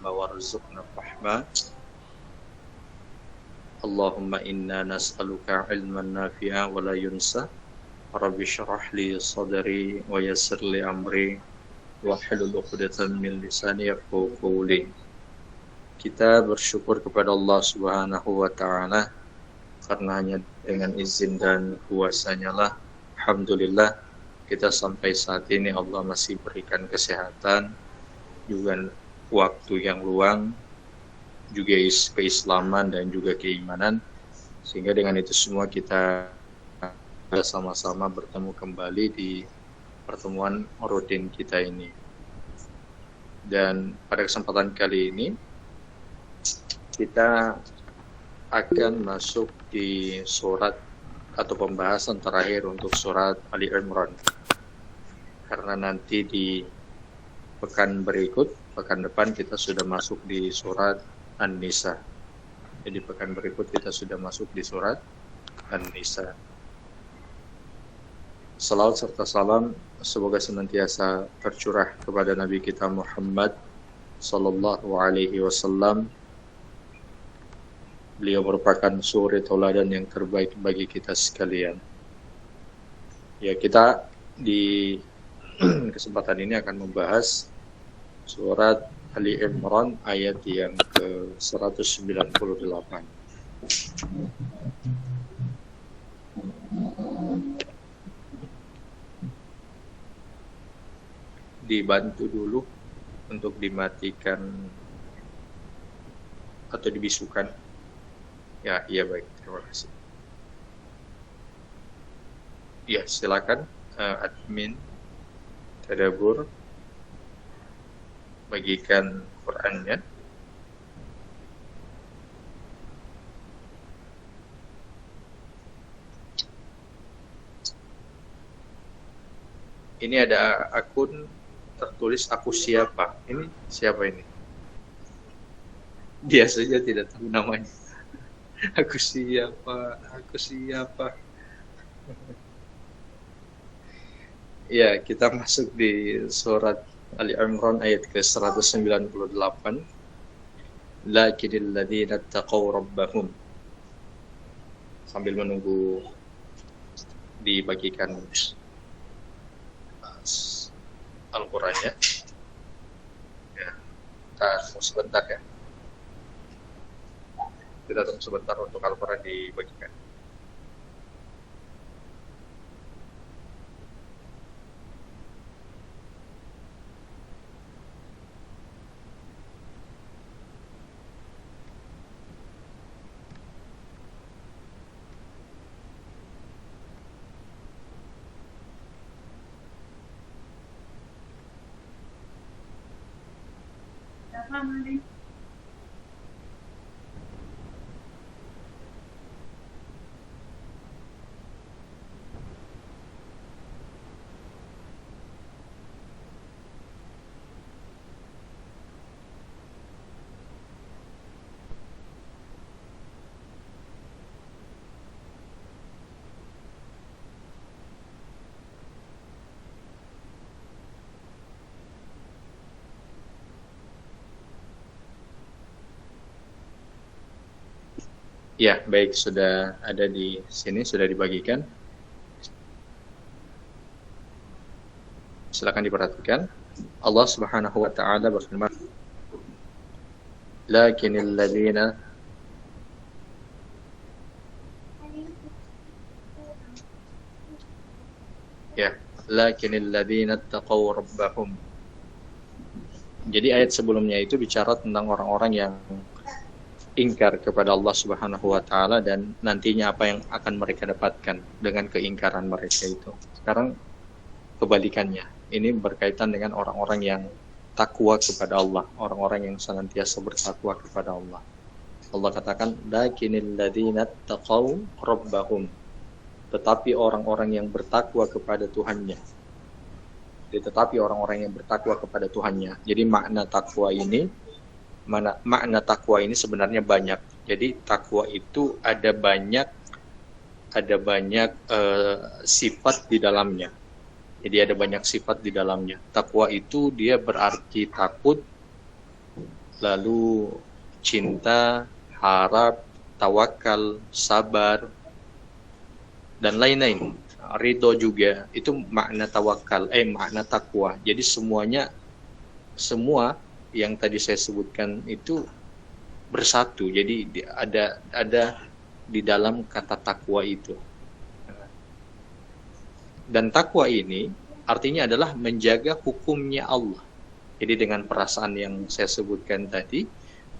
وارزقنا الرحمة اللهم إنا نسألك علما نافعا ولا ينسى رب اشرح لي صدري ويسر لي أمري واحلل عقدة من لساني يفقهوا قولي. Kita bersyukur kepada Allah Subhanahu wa Ta'ala karena hanya dengan izin dan kuasa-Nya lah, alhamdulillah kita sampai saat ini Allah masih berikan kesehatan, juga waktu yang luang, juga keislaman dan juga keimanan, sehingga dengan itu semua kita sama-sama bertemu kembali di pertemuan rutin kita ini. Dan pada kesempatan kali ini kita akan masuk di surat atau pembahasan terakhir untuk surat Ali Imran, karena nanti di pekan depan kita sudah masuk di surat An-Nisa. Jadi pekan berikut kita sudah masuk di surat An-Nisa. Salawat serta salam semoga senantiasa tercurah kepada Nabi kita Muhammad sallallahu alaihi wasallam. Beliau merupakan suri tauladan yang terbaik bagi kita sekalian. Ya, kita di kesempatan ini akan membahas surat Ali Imran ayat yang ke-198. Dibantu dulu untuk dimatikan atau dibisukan. Ya, iya baik, terima kasih. Ya, silakan admin Tadabbur bagikan Qur'annya. Ini ada akun tertulis aku siapa. Ini siapa ini? Biasanya tidak tahu namanya. Aku siapa? Ya, kita masuk di surat Ali Imran ayat ke-198. Lakinnal ladzina taqaw rabbahum. Sambil menunggu dibagikan Al-Qur'annya. Ya, kita tunggu sebentar ya. Kita tunggu sebentar untuk Al-Quran dibagikan. Ya, baik, sudah ada di sini, sudah dibagikan. Silakan diperhatikan. Allah Subhanahu wa Ta'ala berfirman, Lakinnal ladzina taqaw rabbahum. Jadi ayat sebelumnya itu bicara tentang orang-orang yang ingkar kepada Allah Subhanahu wa Ta'ala dan nantinya apa yang akan mereka dapatkan dengan keingkaran mereka itu. Sekarang kebalikannya, ini berkaitan dengan orang-orang yang takwa kepada Allah, orang-orang yang senantiasa bertakwa kepada Allah. Allah katakan, lakinnal ladzina taqaw rabbahum, tetapi orang-orang yang bertakwa kepada Tuhannya. Tetapi orang-orang yang bertakwa kepada Tuhannya. Jadi makna takwa ini sebenarnya banyak. Jadi takwa itu ada banyak sifat di dalamnya. Jadi ada banyak sifat di dalamnya. Takwa itu dia berarti takut, lalu cinta, harap, tawakal, sabar, dan lain-lain. Ridho juga, itu makna tawakal, makna takwa. Jadi semua yang tadi saya sebutkan itu bersatu. Jadi ada di dalam kata takwa itu. Dan takwa ini artinya adalah menjaga hukumnya Allah. Jadi dengan perasaan yang saya sebutkan tadi,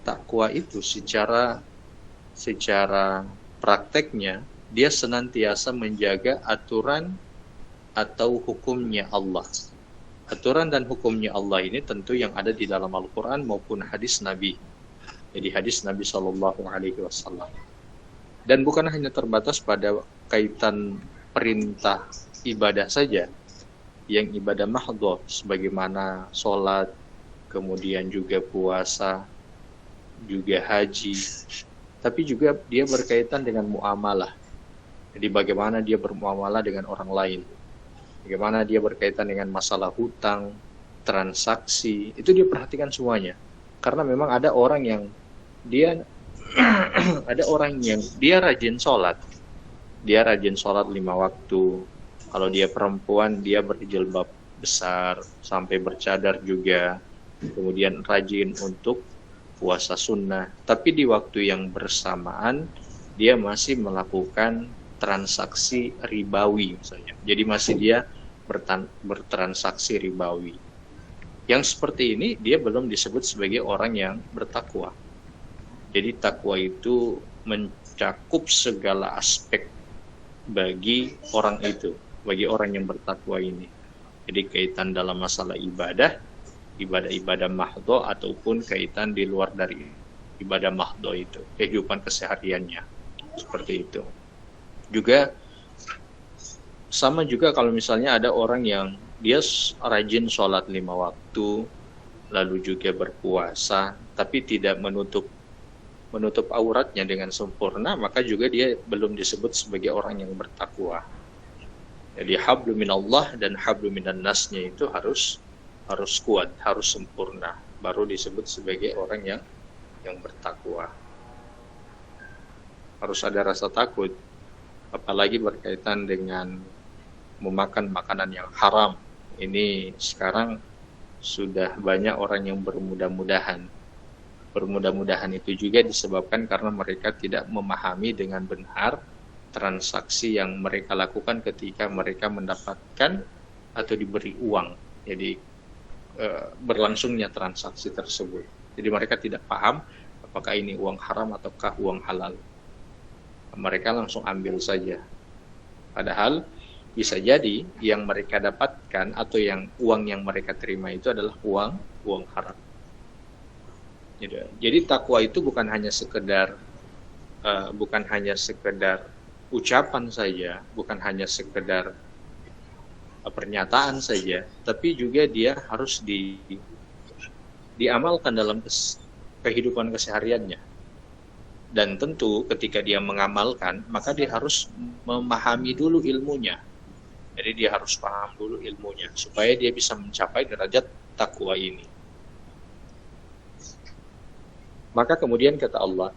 takwa itu secara prakteknya dia senantiasa menjaga aturan atau hukumnya Allah. Aturan dan hukumnya Allah ini tentu yang ada di dalam Al-Quran maupun hadis Nabi. Jadi hadis Nabi SAW. Dan bukan hanya terbatas pada kaitan perintah ibadah saja, yang ibadah mahdhah sebagaimana sholat, kemudian juga puasa, juga haji, tapi juga dia berkaitan dengan muamalah. Jadi bagaimana dia bermuamalah dengan orang lain, bagaimana dia berkaitan dengan masalah hutang, transaksi, itu dia perhatikan semuanya. Karena memang ada orang yang dia rajin sholat, 5 waktu. Kalau dia perempuan, dia berjilbab besar sampai bercadar juga, kemudian rajin untuk puasa sunnah. Tapi di waktu yang bersamaan dia masih melakukan transaksi ribawi misalnya. Jadi masih dia bertransaksi ribawi. Yang seperti ini dia belum disebut sebagai orang yang bertakwa. Jadi takwa itu mencakup segala aspek bagi orang itu, bagi orang yang bertakwa ini. Jadi kaitan dalam masalah ibadah mahdhah ataupun kaitan di luar dari ibadah mahdhah itu, kehidupan kesehariannya. Seperti itu. Juga sama juga kalau misalnya ada orang yang dia rajin sholat 5 waktu, lalu juga berpuasa, tapi tidak menutup auratnya dengan sempurna, maka juga dia belum disebut sebagai orang yang bertakwa. Jadi hablu minallah dan hablu minan nasnya itu harus kuat, harus sempurna, baru disebut sebagai orang yang bertakwa. Harus ada rasa takut, apalagi berkaitan dengan memakan makanan yang haram. Ini sekarang sudah banyak orang yang bermudah-mudahan itu juga disebabkan karena mereka tidak memahami dengan benar transaksi yang mereka lakukan ketika mereka mendapatkan atau diberi uang. Jadi berlangsungnya transaksi tersebut. Jadi mereka tidak paham apakah ini uang haram ataukah uang halal. Mereka langsung ambil saja. Padahal bisa jadi yang mereka dapatkan atau uang yang mereka terima itu adalah uang haram. Jadi takwa itu bukan hanya sekedar ucapan saja, bukan hanya sekedar pernyataan saja, tapi juga dia harus diamalkan dalam kehidupan kesehariannya. Dan tentu ketika dia mengamalkan, maka dia harus memahami dulu ilmunya. Jadi dia harus paham dulu ilmunya supaya dia bisa mencapai derajat takwa ini. Maka kemudian kata Allah,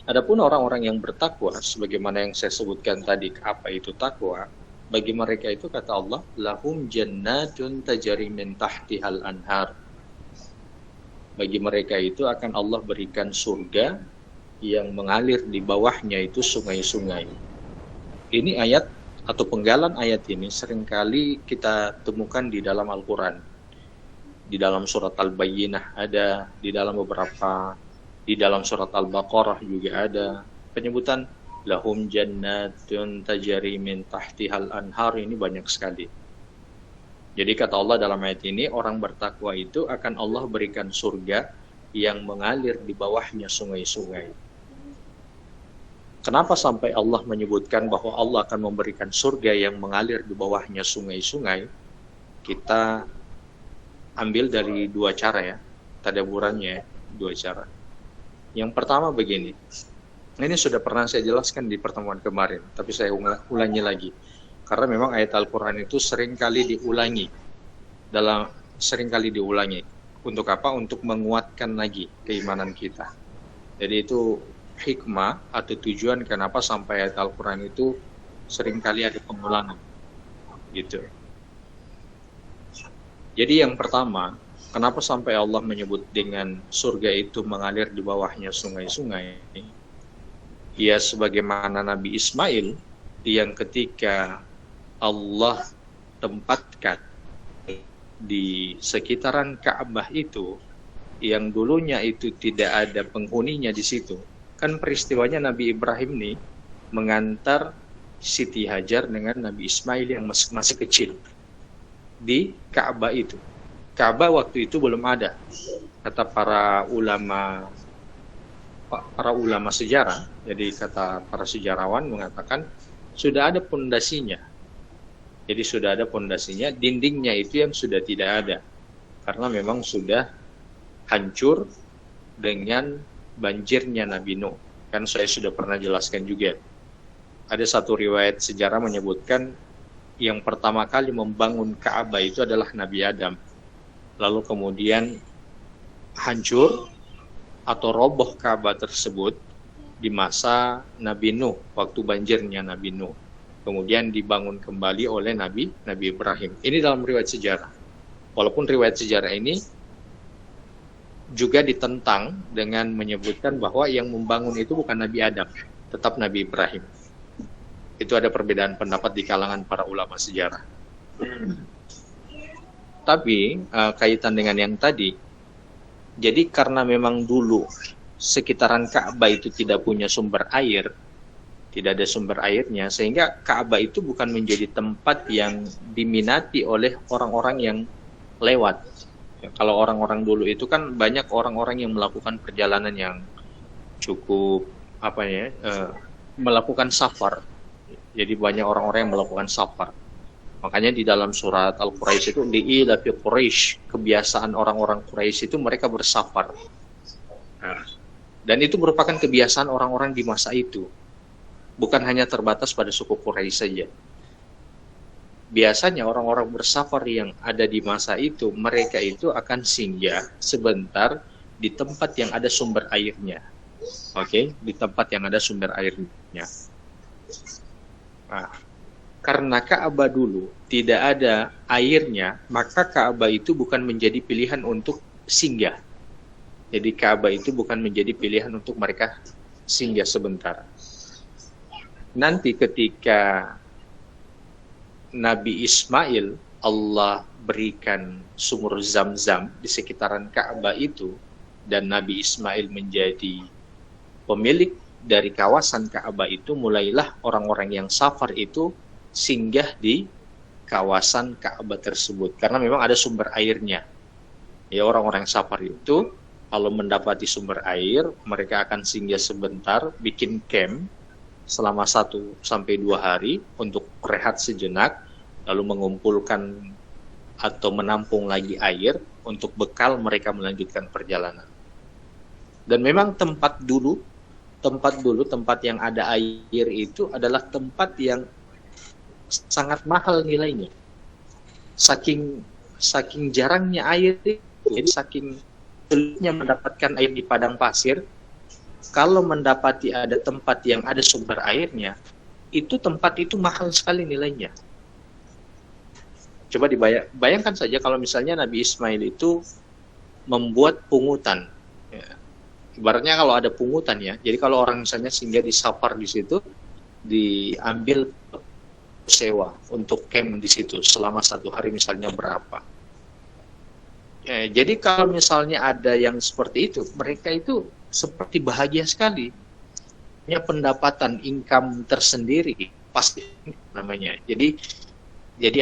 adapun orang-orang yang bertakwa, sebagaimana yang saya sebutkan tadi, apa itu takwa? Bagi mereka itu kata Allah, lahum jannatun tajri min tahtihal anhar. Bagi mereka itu akan Allah berikan surga yang mengalir di bawahnya itu sungai-sungai. Ini ayat atau penggalan ayat ini seringkali kita temukan di dalam Al-Quran. Di dalam surat Al-Bayyinah ada, di dalam surat Al-Baqarah juga ada penyebutan lahum jannatun tajri min tahtihal anhar, ini banyak sekali. Jadi kata Allah dalam ayat ini, orang bertakwa itu akan Allah berikan surga yang mengalir di bawahnya sungai-sungai. Kenapa sampai Allah menyebutkan bahwa Allah akan memberikan surga yang mengalir di bawahnya sungai-sungai? Kita ambil dari 2 cara ya, tadaburannya 2 cara. Yang pertama begini, ini sudah pernah saya jelaskan di pertemuan kemarin, tapi saya ulangi lagi. Karena memang ayat Al-Quran itu seringkali diulangi. Untuk apa? Untuk menguatkan lagi keimanan kita. Jadi itu hikmah atau tujuan kenapa sampai ayat Al-Quran itu seringkali ada pengulangan. Gitu. Jadi yang pertama, kenapa sampai Allah menyebut dengan surga itu mengalir di bawahnya sungai-sungai? Ya sebagaimana Nabi Ismail yang ketika Allah tempatkan di sekitaran Ka'bah itu, yang dulunya itu tidak ada penghuninya di situ. Kan peristiwanya Nabi Ibrahim nih mengantar Siti Hajar dengan Nabi Ismail yang masih kecil di Ka'bah itu. Ka'bah waktu itu belum ada. Kata para ulama sejarah, jadi kata para sejarawan mengatakan sudah ada pondasinya. Jadi sudah ada pondasinya, dindingnya itu yang sudah tidak ada. Karena memang sudah hancur dengan banjirnya Nabi Nuh. Kan saya sudah pernah jelaskan juga. Ada satu riwayat sejarah menyebutkan yang pertama kali membangun Ka'bah itu adalah Nabi Adam. Lalu kemudian hancur atau roboh Ka'bah tersebut di masa Nabi Nuh, waktu banjirnya Nabi Nuh. Kemudian dibangun kembali oleh Nabi Ibrahim. Ini dalam riwayat sejarah. Walaupun riwayat sejarah ini juga ditentang dengan menyebutkan bahwa yang membangun itu bukan Nabi Adam, tetap Nabi Ibrahim. Itu ada perbedaan pendapat di kalangan para ulama sejarah. Tapi kaitan dengan yang tadi, jadi karena memang dulu sekitaran Ka'bah itu tidak punya sumber air, tidak ada sumber airnya, sehingga Ka'bah itu bukan menjadi tempat yang diminati oleh orang-orang yang lewat. Ya, kalau orang-orang dulu itu kan banyak orang-orang yang melakukan perjalanan yang cukup melakukan safar. Jadi banyak orang-orang yang melakukan safar. Makanya di dalam surat Al-Quraisy itu di'ila fi Quraisy, kebiasaan orang-orang Quraisy itu mereka bersafar. Nah, dan itu merupakan kebiasaan orang-orang di masa itu. Bukan hanya terbatas pada suku Quraisy saja. Biasanya orang-orang bersafar yang ada di masa itu, mereka itu akan singgah sebentar di tempat yang ada sumber airnya. Oke, di tempat yang ada sumber airnya. Nah, karena Ka'bah dulu tidak ada airnya, maka Ka'bah itu bukan menjadi pilihan untuk singgah. Jadi Ka'bah itu bukan menjadi pilihan untuk mereka singgah sebentar. Nanti ketika Nabi Ismail, Allah berikan sumur Zam-Zam di sekitaran Ka'bah itu, dan Nabi Ismail menjadi pemilik dari kawasan Ka'bah itu, mulailah orang-orang yang safar itu singgah di kawasan Ka'bah tersebut. Karena memang ada sumber airnya. Ya, orang-orang safar itu kalau mendapati sumber air, mereka akan singgah sebentar, bikin camp selama 1-2 hari untuk rehat sejenak, lalu mengumpulkan atau menampung lagi air untuk bekal mereka melanjutkan perjalanan. Dan memang tempat yang ada air itu adalah tempat yang sangat mahal nilainya. Saking jarangnya air, jadi saking sulitnya mendapatkan air di padang pasir, kalau mendapati ada tempat yang ada sumber airnya, itu tempat itu mahal sekali nilainya. Coba bayangkan saja kalau misalnya Nabi Ismail itu membuat pungutan. Ya. Ibaratnya kalau ada pungutan ya, jadi kalau orang misalnya singgah di safar di situ, diambil sewa untuk camp di situ selama 1 hari misalnya berapa. Ya, jadi kalau misalnya ada yang seperti itu, mereka itu seperti bahagia sekali, punya pendapatan income tersendiri pasti namanya. Jadi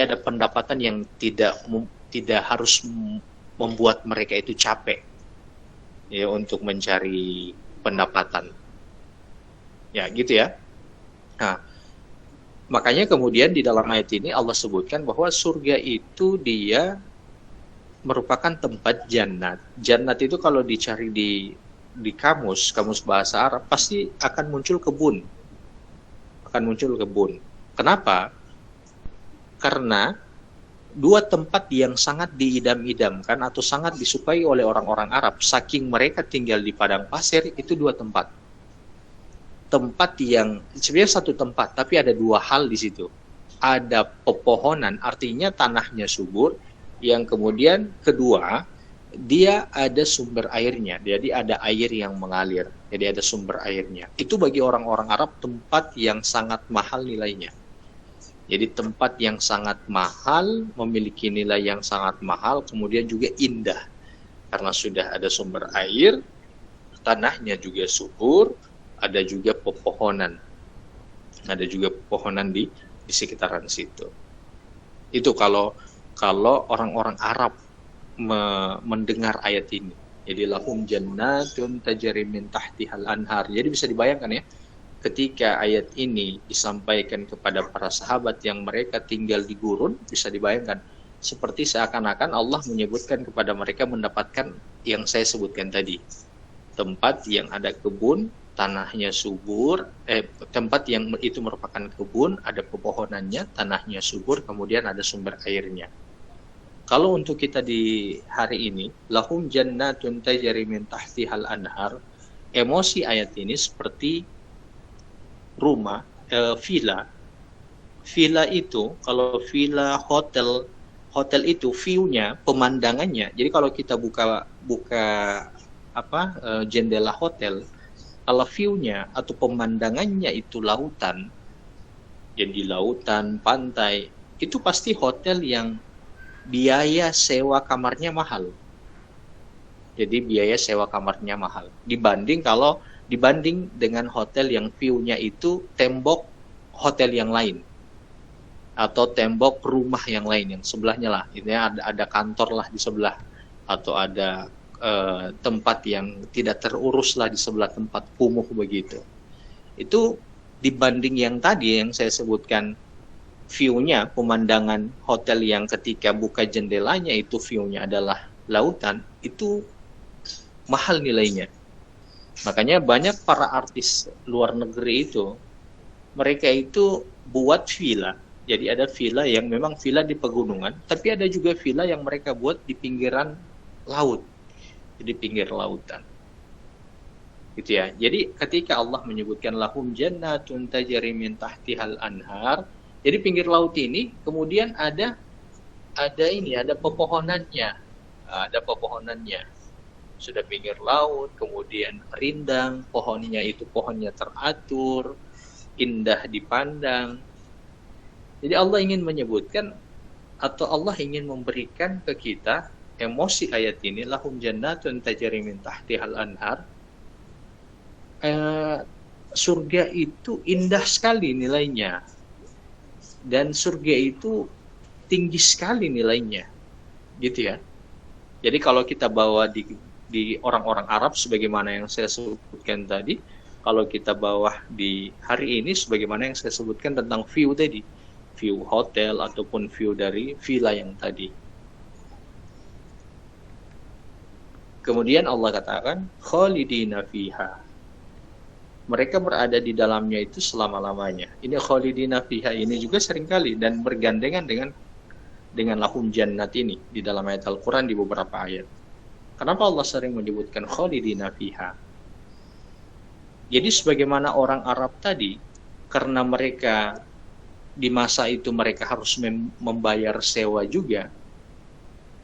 ada pendapatan yang tidak harus membuat mereka itu capek ya untuk mencari pendapatan. Ya, gitu ya. Nah, makanya kemudian di dalam ayat ini Allah sebutkan bahwa surga itu dia merupakan tempat jannat. Jannat itu kalau dicari di kamus bahasa Arab pasti akan muncul kebun. Kenapa? Karena dua tempat yang sangat diidam-idamkan atau sangat disukai oleh orang-orang Arab, saking mereka tinggal di padang pasir, itu dua tempat. Tempat yang sebenarnya satu tempat, tapi ada dua hal di situ. Ada pepohonan, artinya tanahnya subur, yang kemudian kedua, dia ada sumber airnya, jadi ada air yang mengalir, jadi ada sumber airnya. Itu bagi orang-orang Arab tempat yang sangat mahal nilainya. Jadi tempat yang sangat mahal, memiliki nilai yang sangat mahal, kemudian juga indah. Karena sudah ada sumber air, tanahnya juga subur, ada juga pepohonan. Ada juga pepohonan di sekitaran situ. Itu kalau orang-orang Arab mendengar ayat ini. Jadi lahum jannatun tajri min tahtihal anhar. Jadi bisa dibayangkan ya, ketika ayat ini disampaikan kepada para sahabat yang mereka tinggal di gurun, bisa dibayangkan seperti seakan-akan Allah menyebutkan kepada mereka mendapatkan yang saya sebutkan tadi. Tempat yang ada kebun, tanahnya subur, tempat yang itu merupakan kebun, ada pepohonannya, tanahnya subur, kemudian ada sumber airnya. Kalau untuk kita di hari ini, lahum jannatun tajri min tahtihal anhar, emosi ayat ini seperti rumah, villa itu, kalau villa hotel itu view-nya, pemandangannya. Jadi kalau kita buka jendela hotel, kalau view-nya atau pemandangannya itu lautan, jadi lautan, pantai, itu pasti hotel yang biaya sewa kamarnya mahal. Jadi biaya sewa kamarnya mahal. Dibanding dengan hotel yang view-nya itu tembok hotel yang lain atau tembok rumah yang lain yang sebelahnya lah, ini ada kantor lah di sebelah, atau ada tempat yang tidak terurus lah di sebelah, tempat kumuh begitu. Itu dibanding yang tadi yang saya sebutkan, view-nya, pemandangan hotel yang ketika buka jendelanya itu view-nya adalah lautan, itu mahal nilainya. Makanya banyak para artis luar negeri itu, mereka itu buat villa. Jadi ada villa yang memang villa di pegunungan, tapi ada juga villa yang mereka buat di pinggiran laut, di pinggir lautan. Gitu ya. Jadi ketika Allah menyebutkan lahum jannatun tajri min tahtihal anhar, jadi pinggir laut ini kemudian ada pepohonannya. Ada pepohonannya. Sudah pinggir laut, kemudian rindang, pohonnya teratur, indah dipandang. Jadi Allah ingin menyebutkan, atau Allah ingin memberikan ke kita emosi ayat ini, lahum jannatun tajri min tahtihal anhar. Surga itu indah sekali nilainya, dan surga itu tinggi sekali nilainya, gitu ya. Jadi kalau kita bawa di orang-orang Arab sebagaimana yang saya sebutkan tadi, kalau kita bawa di hari ini sebagaimana yang saya sebutkan tentang view tadi, view hotel ataupun view dari villa yang tadi. Kemudian Allah katakan khalidina fiha, mereka berada di dalamnya itu selama-lamanya. Ini khalidina fiha ini juga seringkali dan bergandengan dengan lahum jannat ini di dalam ayat Al-Quran di beberapa ayat. Kenapa Allah sering menyebutkan khalidina fiha? Jadi sebagaimana orang Arab tadi, karena mereka di masa itu mereka harus membayar sewa juga,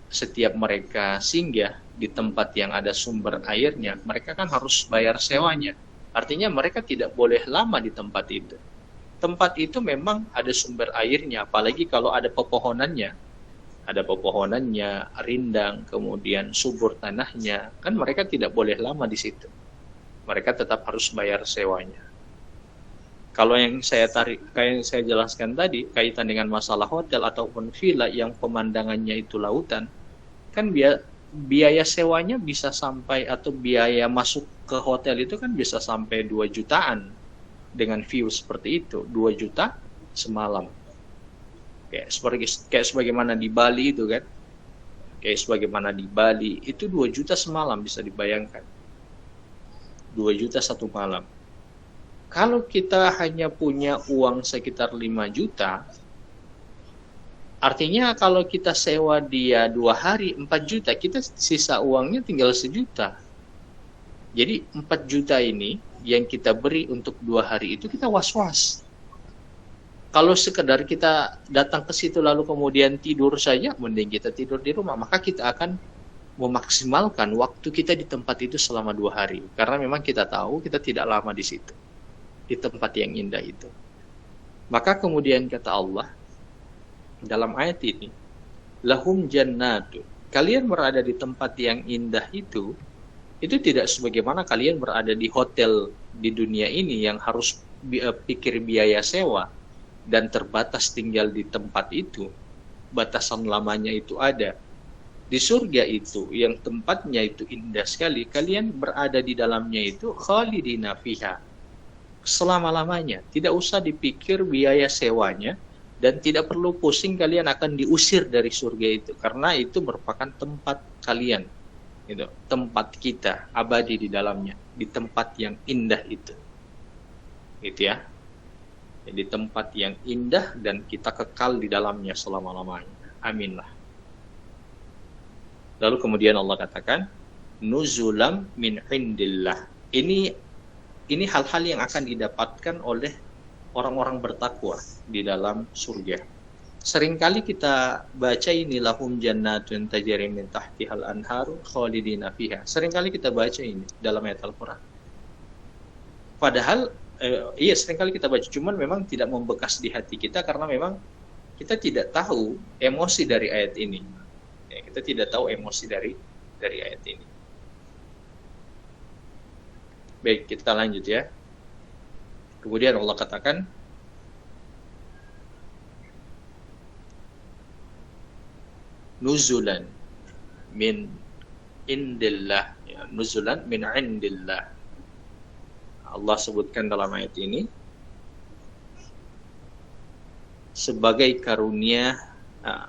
setiap mereka singgah di tempat yang ada sumber airnya, mereka kan harus bayar sewanya. Artinya mereka tidak boleh lama di tempat itu. Tempat itu memang ada sumber airnya, apalagi kalau ada pepohonannya. Ada pepohonannya, rindang, kemudian subur tanahnya, kan mereka tidak boleh lama di situ. Mereka tetap harus bayar sewanya. Kalau yang kayak yang saya jelaskan tadi, kaitan dengan masalah hotel ataupun villa yang pemandangannya itu lautan, kan biaya sewanya bisa sampai, atau biaya masuk ke hotel itu kan bisa sampai 2 jutaan dengan view seperti itu, 2 juta semalam. Kayak sebagaimana di Bali itu kan, kayak sebagaimana di Bali itu 2 juta semalam, bisa dibayangkan 2 juta satu malam. Kalau kita hanya punya uang sekitar 5 juta, Artinya kalau kita sewa dia 2 hari 4 juta, kita sisa uangnya tinggal 1 juta. Jadi 4 juta ini yang kita beri untuk 2 hari itu kita was-was. Kalau sekedar kita datang ke situ lalu kemudian tidur saja, mending kita tidur di rumah. Maka kita akan memaksimalkan waktu kita di tempat itu selama 2 hari. Karena memang kita tahu kita tidak lama di situ, di tempat yang indah itu. Maka kemudian kata Allah dalam ayat ini, lahum jannatu, kalian berada di tempat yang indah itu tidak sebagaimana kalian berada di hotel di dunia ini yang harus pikir biaya sewa dan terbatas tinggal di tempat itu. Batasan lamanya itu ada. Di surga itu yang tempatnya itu indah sekali, kalian berada di dalamnya itu khalidina fiha, selama-lamanya. Tidak usah dipikir biaya sewanya dan tidak perlu pusing kalian akan diusir dari surga itu, karena itu merupakan tempat kalian, gitu, tempat kita abadi di dalamnya, di tempat yang indah itu, gitu ya. Jadi tempat yang indah dan kita kekal di dalamnya selama-lamanya. Amin lah. Lalu kemudian Allah katakan nuzulam min indillah. Ini hal-hal yang akan didapatkan oleh orang-orang bertakwa di dalam surga. Seringkali kita baca ini lahum jannatun tajri min tahtihal anharu khalidina fiha. Seringkali kita baca ini dalam ayat Al-Qur'an. Padahal iya seringkali kita baca, cuman memang tidak membekas di hati kita karena memang kita tidak tahu emosi dari ayat ini. Ya, kita tidak tahu emosi dari ayat ini. Baik, kita lanjut ya. Kemudian Allah katakan nuzulan min indillah, ya, nuzulan min indillah. Allah sebutkan dalam ayat ini sebagai karunia,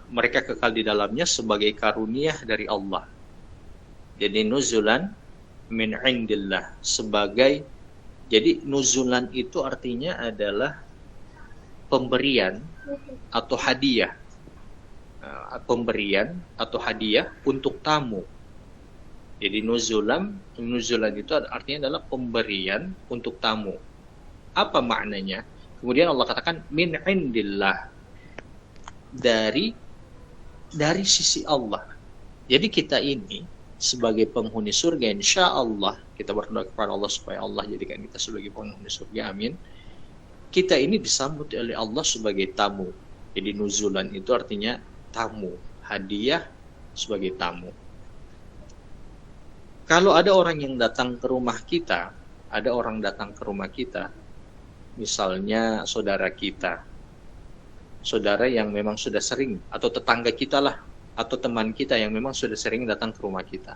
mereka kekal di dalamnya sebagai karunia dari Allah. Jadi nuzulan min indillah, sebagai, jadi nuzulan itu artinya adalah pemberian atau hadiah. Pemberian atau hadiah untuk tamu. Jadi nuzulan itu artinya adalah pemberian untuk tamu. Apa maknanya? Kemudian Allah katakan min indillah, dari sisi Allah. Jadi kita ini sebagai penghuni surga, insya Allah kita berdoa kepada Allah supaya Allah jadikan kita sebagai penghuni surga, amin. Kita ini disambut oleh Allah sebagai tamu. Jadi nuzulan itu artinya tamu, hadiah sebagai tamu. Kalau ada orang yang datang ke rumah kita, misalnya saudara kita, saudara yang memang sudah sering, atau tetangga kita lah, atau teman kita yang memang sudah sering datang ke rumah kita,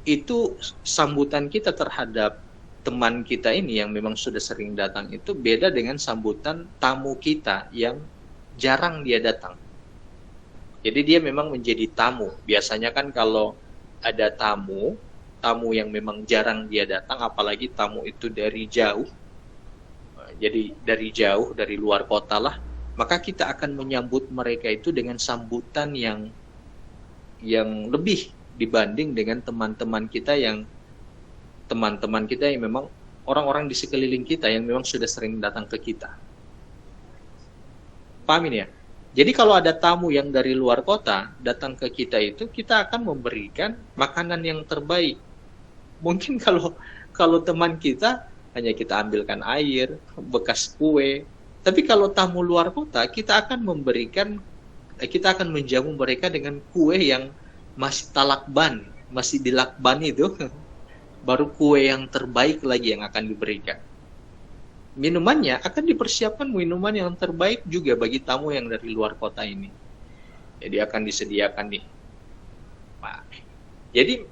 itu sambutan kita terhadap teman kita ini yang memang sudah sering datang itu beda dengan sambutan tamu kita yang jarang dia datang. Jadi dia memang menjadi tamu. Biasanya kan kalau ada tamu yang memang jarang dia datang, apalagi tamu itu dari jauh, jadi dari jauh, dari luar kota lah, maka kita akan menyambut mereka itu dengan sambutan yang lebih dibanding dengan teman-teman kita yang memang orang-orang di sekeliling kita yang memang sudah sering datang ke kita. Paham ya? Jadi kalau ada tamu yang dari luar kota datang ke kita itu, kita akan memberikan makanan yang terbaik. Mungkin kalau teman kita hanya kita ambilkan air, bekas kue. Tapi kalau tamu luar kota, kita akan menjamu mereka dengan kue yang masih talakban, masih dilakban itu. Baru kue yang terbaik lagi yang akan diberikan. Minumannya akan dipersiapkan minuman yang terbaik juga bagi tamu yang dari luar kota ini. Jadi akan disediakan nih. Nah, jadi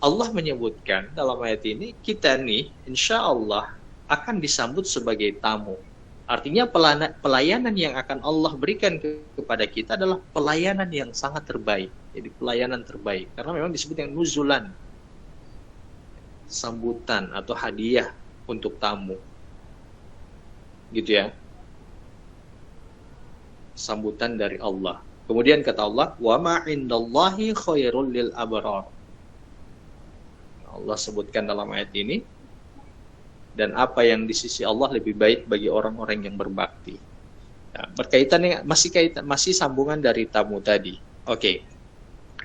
Allah menyebutkan dalam ayat ini, kita nih insya Allah akan disambut sebagai tamu. Artinya pelayanan yang akan Allah berikan kepada kita adalah pelayanan yang sangat terbaik. Jadi pelayanan terbaik. Karena memang disebut yang nuzulan, sambutan atau hadiah untuk tamu. Gitu ya. sambutan dari Allah. Kemudian kata Allah, wa ma indallahi khairul lil abrar. Allah sebutkan dalam ayat ini, dan apa yang di sisi Allah lebih baik bagi orang-orang yang berbakti. Nah, berkaitan masih sambungan dari tamu tadi. Oke.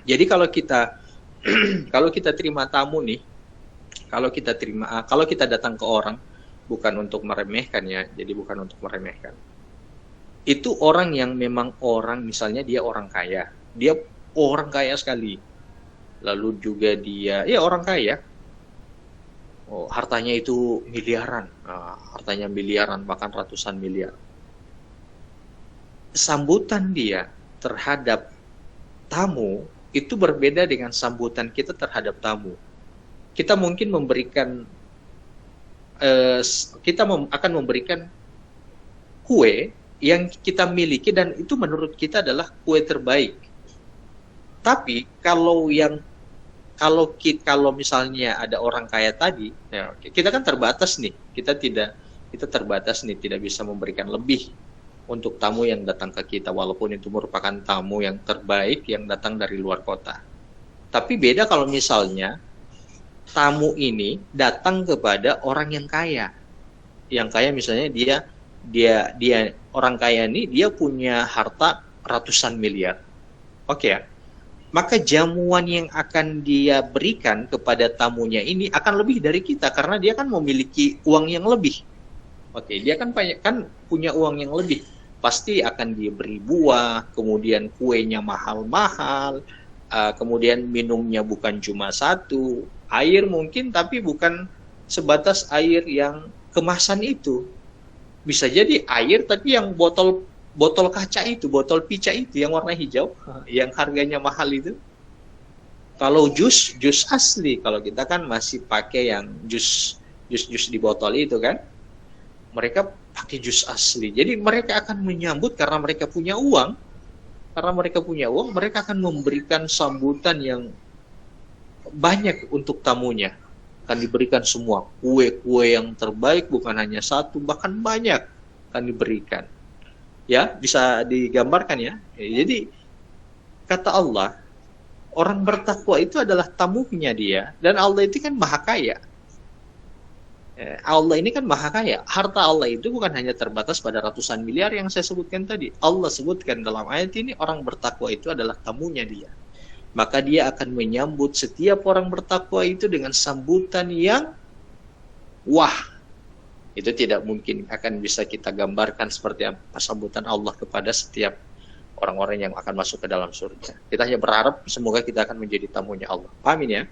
Jadi kalau kita terima tamu nih, kalau kita datang ke orang bukan untuk meremehkan ya, jadi bukan untuk meremehkan. Itu orang yang memang misalnya dia orang kaya sekali. Lalu juga dia orang kaya. Hartanya itu miliaran, bahkan ratusan miliar. Sambutan dia terhadap tamu itu berbeda dengan sambutan kita terhadap tamu. Kita mungkin akan memberikan kue yang kita miliki dan itu menurut kita adalah kue terbaik. Tapi kalau misalnya ada orang kaya tadi, ya, kita kan terbatas nih. Kita terbatas nih, tidak bisa memberikan lebih untuk tamu yang datang ke kita, walaupun itu merupakan tamu yang terbaik yang datang dari luar kota. Tapi beda kalau misalnya tamu ini datang kepada orang yang kaya. Yang kaya misalnya dia orang kaya ini dia punya harta ratusan miliar. Oke ya. Maka jamuan yang akan dia berikan kepada tamunya ini akan lebih dari kita karena dia kan memiliki uang yang lebih. Oke, dia kan punya uang yang lebih. Pasti akan diberi buah, kemudian kuenya mahal-mahal, kemudian minumnya bukan cuma satu, air mungkin tapi bukan sebatas air yang kemasan itu. Bisa jadi air tapi yang botol kaca itu, botol pica itu yang warna hijau, yang harganya mahal itu. Kalau jus asli, kalau kita kan masih pakai yang jus di botol itu kan. Mereka pakai jus asli. Jadi mereka akan menyambut karena mereka punya uang. Mereka akan memberikan sambutan yang banyak untuk tamunya. Akan diberikan semua kue-kue yang terbaik, bukan hanya satu, bahkan banyak akan diberikan. Ya, bisa digambarkan ya. Jadi kata Allah, orang bertakwa itu adalah tamunya dia, dan Allah itu kan maha kaya. Allah ini kan maha kaya. Harta Allah itu bukan hanya terbatas pada ratusan miliar yang saya sebutkan tadi. Allah sebutkan dalam ayat ini orang bertakwa itu adalah tamunya dia. Maka dia akan menyambut setiap orang bertakwa itu dengan sambutan yang wah. Itu tidak mungkin akan bisa kita gambarkan seperti apa sambutan Allah kepada setiap orang-orang yang akan masuk ke dalam surga. Kita hanya berharap semoga kita akan menjadi tamunya Allah. Amin ya.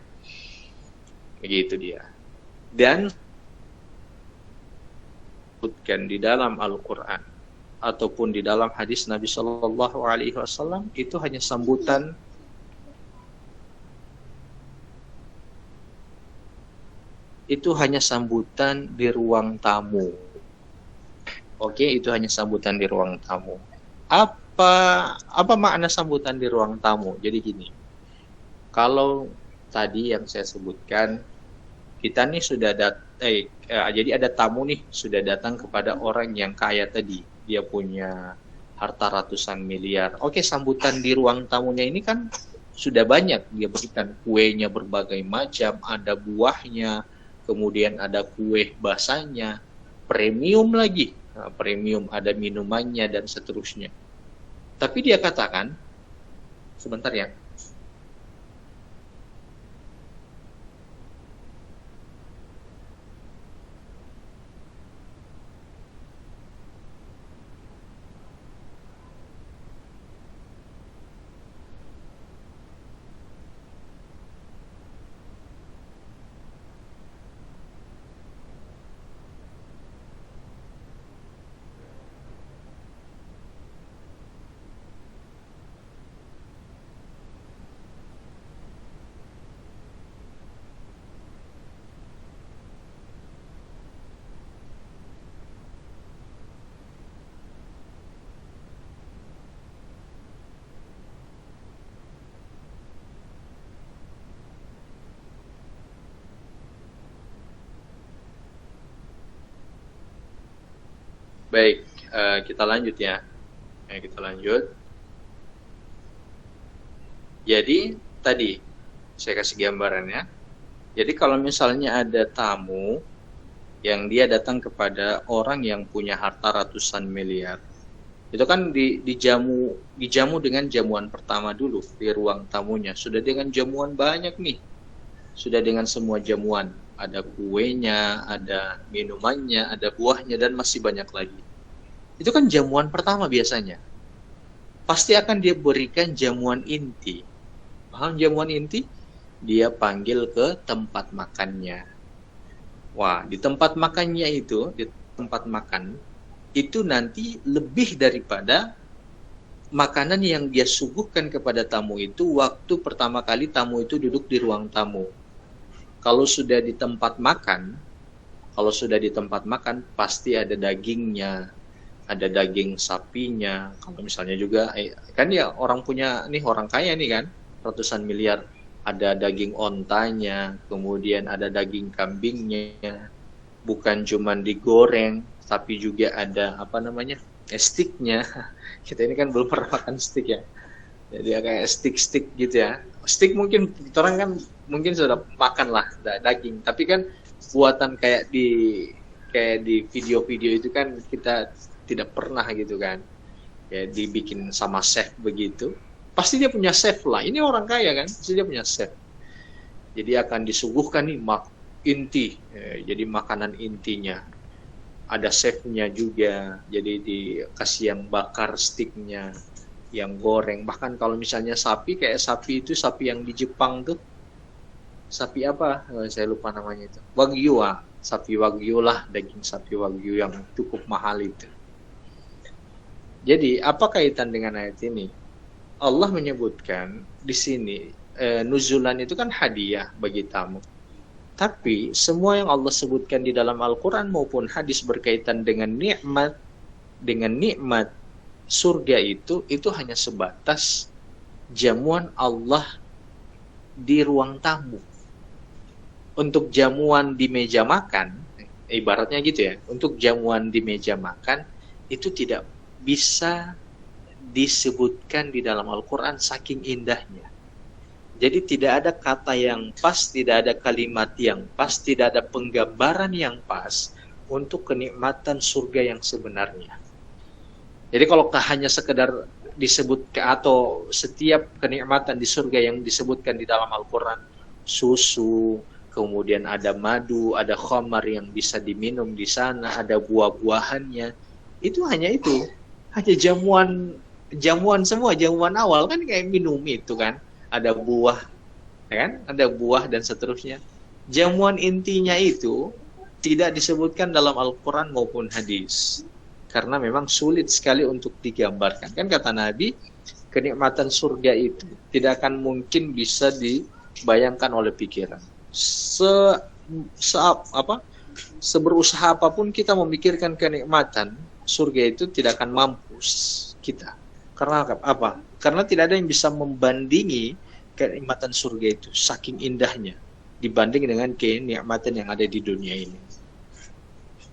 Begitu dia. Dan disebutkan di dalam Al-Quran ataupun di dalam hadis Nabi Shallallahu Alaihi Wasallam itu hanya sambutan di ruang tamu. Oke, itu hanya sambutan di ruang tamu. Apa makna sambutan di ruang tamu? Jadi gini, kalau tadi yang saya sebutkan, kita nih sudah jadi ada tamu nih sudah datang kepada orang yang kaya tadi, dia punya harta ratusan miliar. Oke, sambutan di ruang tamunya ini kan sudah banyak, dia berikan kuenya berbagai macam, ada buahnya, kemudian ada kue basahnya, premium lagi, premium ada minumannya dan seterusnya. Tapi dia katakan, sebentar ya. Baik, kita lanjut ya. Ayo kita lanjut. Jadi tadi saya kasih gambarannya. Jadi kalau misalnya ada tamu yang dia datang kepada orang yang punya harta ratusan miliar, itu kan dijamu dengan jamuan pertama dulu di ruang tamunya. Sudah dengan jamuan banyak nih, sudah dengan semua jamuan, ada kuenya, ada minumannya, ada buahnya, dan masih banyak lagi. Itu kan jamuan pertama biasanya. Pasti akan dia berikan jamuan inti. Paham jamuan inti? Dia panggil ke tempat makannya. Wah, di tempat makannya itu, di tempat makan, itu nanti lebih daripada makanan yang dia suguhkan kepada tamu itu waktu pertama kali tamu itu duduk di ruang tamu. Kalau sudah di tempat makan, pasti ada dagingnya, ada daging sapinya. Kalau misalnya juga, kan ya orang punya, nih orang kaya nih kan, ratusan miliar, ada daging ontanya, kemudian ada daging kambingnya, bukan cuma digoreng, tapi juga ada steaknya. Kita ini kan belum pernah makan steak ya, jadi kayak steak gitu ya. Steak mungkin orang kan mungkin sudah makan lah daging, tapi kan buatan kayak di video-video itu kan kita tidak pernah gitu kan, ya dibikin sama chef begitu. Pasti dia punya chef lah, ini orang kaya kan, pasti dia punya chef. Jadi akan disuguhkan nih inti, jadi makanan intinya. Ada chefnya juga, jadi dikasih yang bakar sticknya, yang goreng. Bahkan kalau misalnya sapi, kayak sapi itu sapi yang di Jepang tuh, sapi apa? Saya lupa namanya itu. Wagyu, sapi wagyu lah, daging sapi wagyu yang cukup mahal itu. Jadi apa kaitan dengan ayat ini? Allah menyebutkan di sini nuzulan itu kan hadiah bagi tamu. Tapi semua yang Allah sebutkan di dalam Al-Quran maupun hadis berkaitan dengan nikmat surga itu hanya sebatas jamuan Allah di ruang tamu. Untuk jamuan di meja makan, ibaratnya gitu ya, untuk jamuan di meja makan itu tidak bisa disebutkan di dalam Al-Quran saking indahnya. Jadi tidak ada kata yang pas, tidak ada kalimat yang pas, tidak ada penggambaran yang pas untuk kenikmatan surga yang sebenarnya. Jadi kalau hanya sekedar disebut atau setiap kenikmatan di surga yang disebutkan di dalam Al-Quran, susu, kemudian ada madu, ada khamar yang bisa diminum di sana, ada buah-buahannya, itu hanya jamuan semua, jamuan awal kan kayak minum itu kan, ada buah, ya kan, ada buah dan seterusnya. Jamuan intinya itu tidak disebutkan dalam Al-Quran maupun hadis, karena memang sulit sekali untuk digambarkan. Kan kata Nabi, kenikmatan surga itu tidak akan mungkin bisa dibayangkan oleh pikiran. Seberusaha apapun kita memikirkan kenikmatan surga itu tidak akan mampu kita. Karena apa? Karena tidak ada yang bisa membandingi kenikmatan surga itu, saking indahnya dibanding dengan kenikmatan yang ada di dunia ini.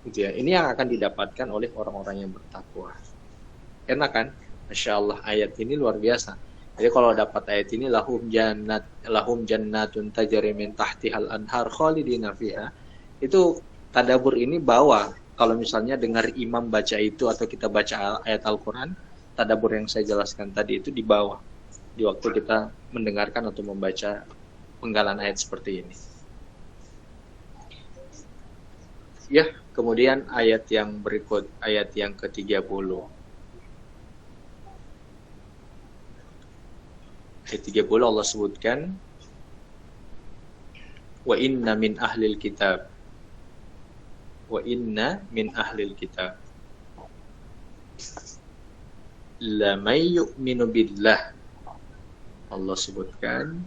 Gitu ya. Ini yang akan didapatkan oleh orang-orang yang bertakwa. Enak kan? Masya Allah, ayat ini luar biasa. Jadi kalau dapat ayat ini, lahum jannatun tajri min tahtihal anhar khalidina fiha, itu tadabbur ini bawa. Kalau misalnya dengar imam baca itu atau kita baca ayat Al-Quran, tadabbur yang saya jelaskan tadi itu dibawa di waktu kita mendengarkan atau membaca penggalan ayat seperti ini. Ya, kemudian ayat yang berikut, ayat yang ke-30. Ayat 30 Allah sebutkan, wa inna min ahlil kitab la may yu'minu billah. Allah sebutkan,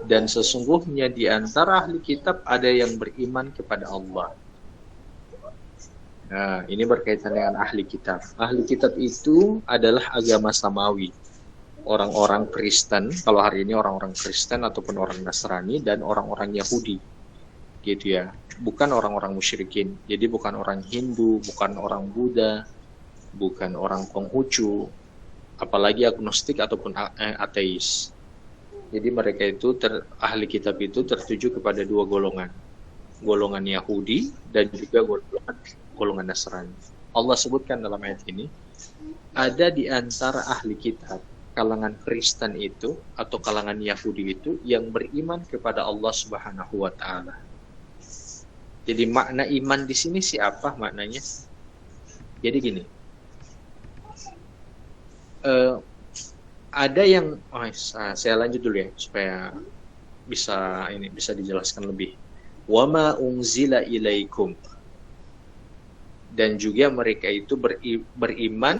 dan sesungguhnya di antara ahli kitab ada yang beriman kepada Allah. Nah, ini berkaitan dengan ahli kitab. Ahli kitab itu adalah agama samawi, orang-orang Kristen, kalau hari ini orang-orang Kristen ataupun orang Nasrani, dan orang-orang Yahudi, gitu ya. Bukan orang-orang musyrikin. Jadi bukan orang Hindu, bukan orang Buddha, bukan orang Konghucu, apalagi agnostik ataupun ateis. Jadi mereka itu ahli kitab itu tertuju kepada dua golongan Yahudi dan juga golongan Nasrani. Allah sebutkan dalam ayat ini, ada di antara ahli kitab, kalangan Kristen itu atau kalangan Yahudi itu yang beriman kepada Allah Subhanahu wa taala. Jadi makna iman di sini siapa maknanya? Jadi gini. Ada yang saya lanjut dulu ya supaya bisa dijelaskan lebih. Wama unzila ilaikum, dan juga mereka itu beriman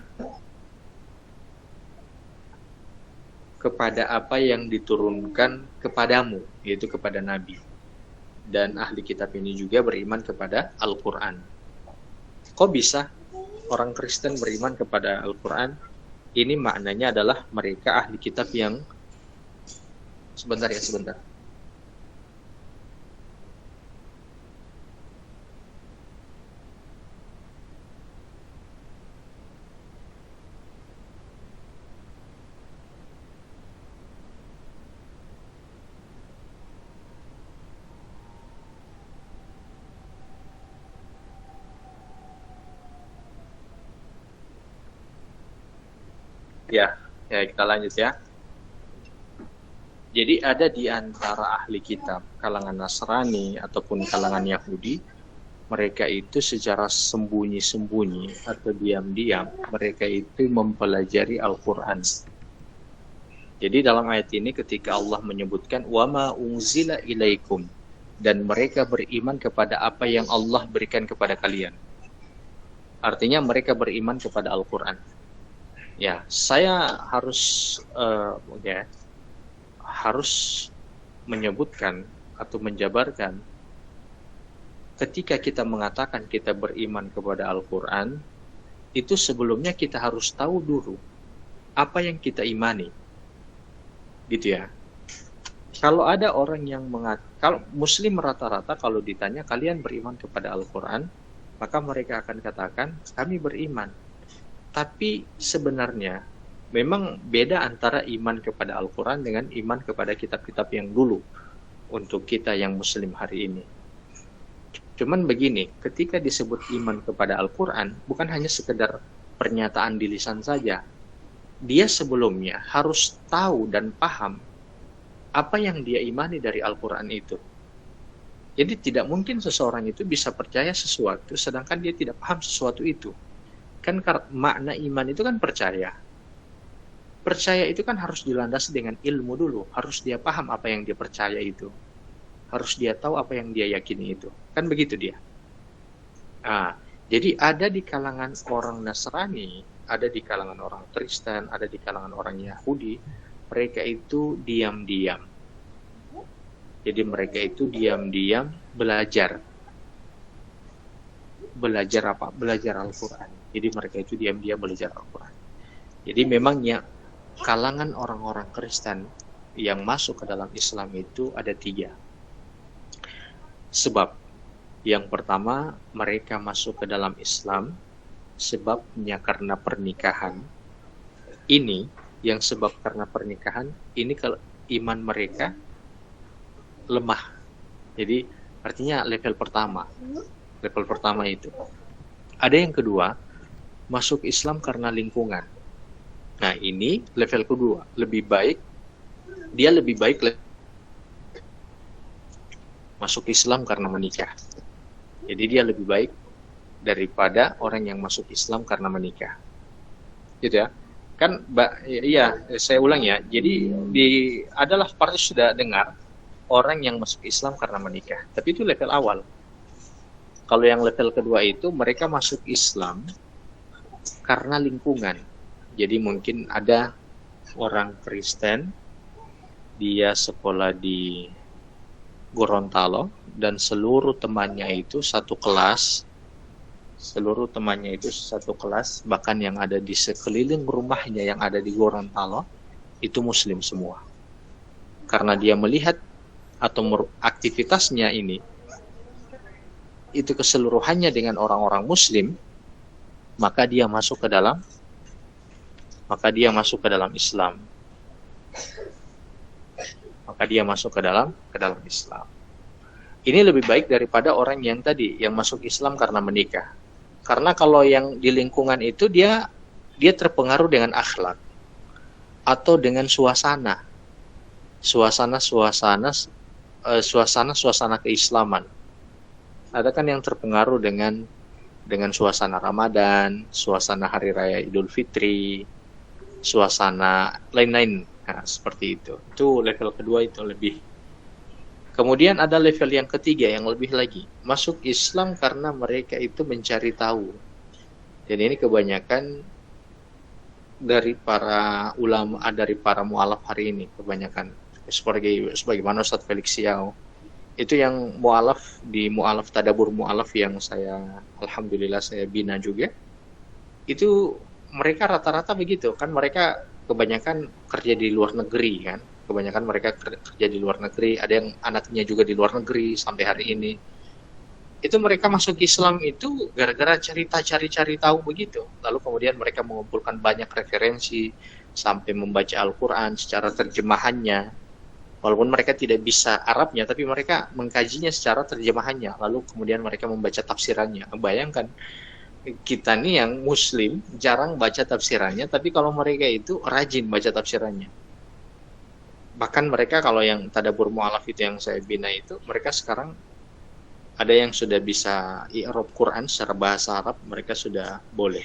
kepada apa yang diturunkan kepadamu, yaitu kepada Nabi. Dan ahli kitab ini juga beriman kepada Al-Quran. Kok bisa orang Kristen beriman kepada Al-Quran? Ini maknanya adalah mereka ahli kitab yang sebentar. Ya, kita lanjut ya. Jadi ada di antara ahli kitab, kalangan Nasrani ataupun kalangan Yahudi, mereka itu secara sembunyi-sembunyi atau diam-diam, mereka itu mempelajari Al-Quran. Jadi dalam ayat ini ketika Allah menyebutkan wama unzila ilaikum, dan mereka beriman kepada apa yang Allah berikan kepada kalian. Artinya mereka beriman kepada Al-Quran. Ya, saya harus menyebutkan atau menjabarkan ketika kita mengatakan kita beriman kepada Al-Quran, itu sebelumnya kita harus tahu dulu apa yang kita imani. Gitu ya. Kalau ada orang yang kalau Muslim rata-rata kalau ditanya kalian beriman kepada Al-Quran, maka mereka akan katakan kami beriman. Tapi sebenarnya memang beda antara iman kepada Al-Quran dengan iman kepada kitab-kitab yang dulu untuk kita yang Muslim hari ini. Cuman begini, ketika disebut iman kepada Al-Quran, bukan hanya sekedar pernyataan di lisan saja. Dia sebelumnya harus tahu dan paham apa yang dia imani dari Al-Quran itu. Jadi tidak mungkin seseorang itu bisa percaya sesuatu sedangkan dia tidak paham sesuatu itu. Kan makna iman itu kan percaya. Percaya itu kan harus dilandasi dengan ilmu dulu. Harus dia paham apa yang dia percaya itu. Harus dia tahu apa yang dia yakini itu. Kan begitu dia. Jadi ada di kalangan orang Nasrani, ada di kalangan orang Kristen, ada di kalangan orang Yahudi, mereka itu diam-diam. Jadi mereka itu diam-diam belajar. Belajar apa? Belajar Al-Quran. Jadi mereka itu diam-diam belajar Al-Quran. Jadi memangnya kalangan orang-orang Kristen yang masuk ke dalam Islam itu ada 3. Sebab yang pertama, mereka masuk ke dalam Islam sebabnya karena pernikahan. Ini yang sebab karena pernikahan, ini kalau iman mereka lemah. Jadi artinya level pertama itu. Ada yang kedua, masuk Islam karena lingkungan. Nah ini level kedua, lebih baik masuk Islam karena menikah. Jadi dia lebih baik daripada orang yang masuk Islam karena menikah. Gitu ya. Kan saya ulang ya. Jadi adalah pasti sudah dengar orang yang masuk Islam karena menikah. Tapi itu level awal. Kalau yang level kedua itu mereka masuk Islam karena lingkungan. Jadi mungkin ada orang Kristen, dia sekolah di Gorontalo dan seluruh temannya itu satu kelas, bahkan yang ada di sekeliling rumahnya yang ada di Gorontalo itu Muslim semua. Karena dia melihat atau aktivitasnya ini itu keseluruhannya dengan orang-orang Muslim, maka dia masuk ke dalam maka dia masuk ke dalam Islam. Maka dia masuk ke dalam Islam. Ini lebih baik daripada orang yang tadi yang masuk Islam karena menikah. Karena kalau yang di lingkungan itu dia terpengaruh dengan akhlak atau dengan suasana keislaman. Ada kan yang terpengaruh dengan suasana Ramadan, suasana Hari Raya Idul Fitri, suasana lain-lain. Nah, seperti itu. Itu level kedua, itu lebih. Kemudian ada level yang ketiga yang lebih lagi. Masuk Islam karena mereka itu mencari tahu. Dan ini kebanyakan dari para ulama, dari para mu'alaf hari ini, kebanyakan. Sebagaimana Ustaz Felix Siau. Itu yang mu'alaf tadabur mu'alaf yang alhamdulillah saya bina juga. Itu mereka rata-rata begitu kan, mereka kebanyakan kerja di luar negeri kan. Kebanyakan mereka kerja di luar negeri, ada yang anaknya juga di luar negeri sampai hari ini. Itu mereka masuk Islam itu gara-gara cari tahu begitu. Lalu kemudian mereka mengumpulkan banyak referensi sampai membaca Al-Quran secara terjemahannya. Walaupun mereka tidak bisa Arabnya, tapi mereka mengkajinya secara terjemahannya. Lalu kemudian mereka membaca tafsirannya. Bayangkan, kita nih yang Muslim jarang baca tafsirannya, tapi kalau mereka itu rajin baca tafsirannya. Bahkan mereka kalau yang tadabur mu'alaf itu yang saya bina itu, mereka sekarang ada yang sudah bisa i'rab Quran secara bahasa Arab, mereka sudah boleh.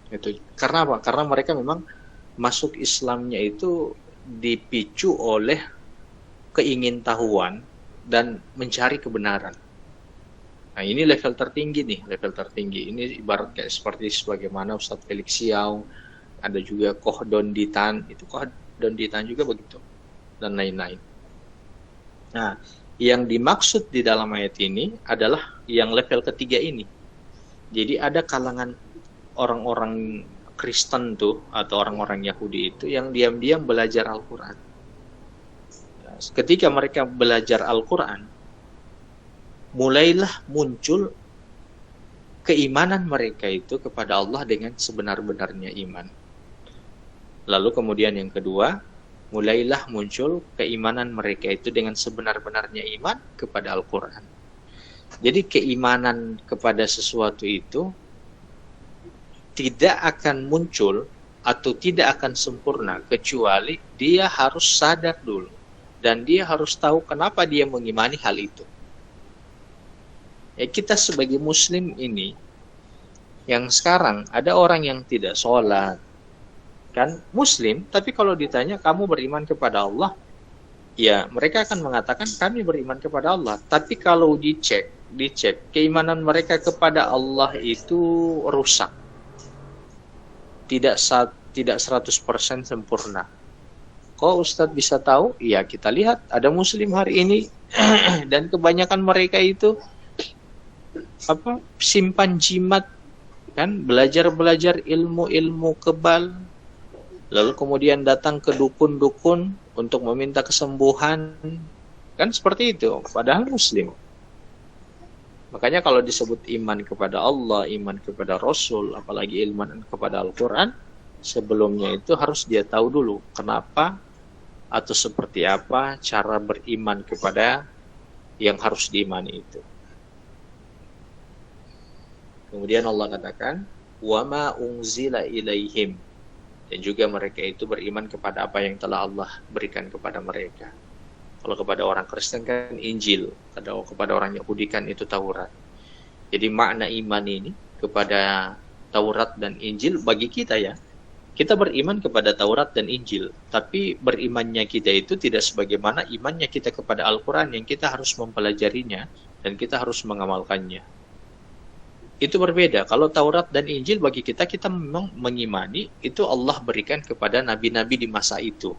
Itu karena apa? Karena mereka memang masuk Islamnya itu dipicu oleh keingintahuan dan mencari kebenaran. Nah, ini level tertinggi nih, level tertinggi. Ini ibarat kayak seperti sebagaimana Ustadz Felix Siau, ada juga Koh Don Ditan, itu Koh Don Ditan juga begitu, dan lain-lain. Nah, yang dimaksud di dalam ayat ini adalah yang level ketiga ini. Jadi ada kalangan orang-orang Kristen tuh, atau orang-orang Yahudi itu yang diam-diam belajar Al-Quran. Ketika mereka belajar Al-Quran, mulailah muncul keimanan mereka itu kepada Allah dengan sebenar-benarnya iman. Lalu kemudian yang kedua, mulailah muncul keimanan mereka itu dengan sebenar-benarnya iman kepada Al-Quran. Jadi keimanan kepada sesuatu itu tidak akan muncul atau tidak akan sempurna kecuali dia harus sadar dulu dan dia harus tahu kenapa dia mengimani hal itu. Ya, kita sebagai Muslim ini, yang sekarang ada orang yang tidak sholat, kan Muslim, tapi kalau ditanya kamu beriman kepada Allah, ya mereka akan mengatakan kami beriman kepada Allah. Tapi kalau dicek keimanan mereka kepada Allah itu rusak, tidak 100% sempurna. Kok Ustadz bisa tahu? Ya kita lihat ada Muslim hari ini dan kebanyakan mereka itu simpan jimat, kan belajar ilmu kebal, lalu kemudian datang ke dukun-dukun untuk meminta kesembuhan, kan seperti itu, padahal Muslim. Makanya kalau disebut iman kepada Allah, iman kepada Rasul, apalagi iman kepada Al-Quran, sebelumnya itu harus dia tahu dulu kenapa atau seperti apa cara beriman kepada yang harus diimani itu. Kemudian Allah katakan, وَمَا أُنْزِلَ إِلَيْهِمْ, dan juga mereka itu beriman kepada apa yang telah Allah berikan kepada mereka. Kalau kepada orang Kristen kan Injil, kepada orang Yahudi kan itu Taurat. Jadi makna iman ini kepada Taurat dan Injil bagi kita ya, kita beriman kepada Taurat dan Injil, tapi berimannya kita itu tidak sebagaimana imannya kita kepada Al-Quran yang kita harus mempelajarinya dan kita harus mengamalkannya. Itu berbeda. Kalau Taurat dan Injil bagi kita memang mengimani itu Allah berikan kepada nabi-nabi di masa itu.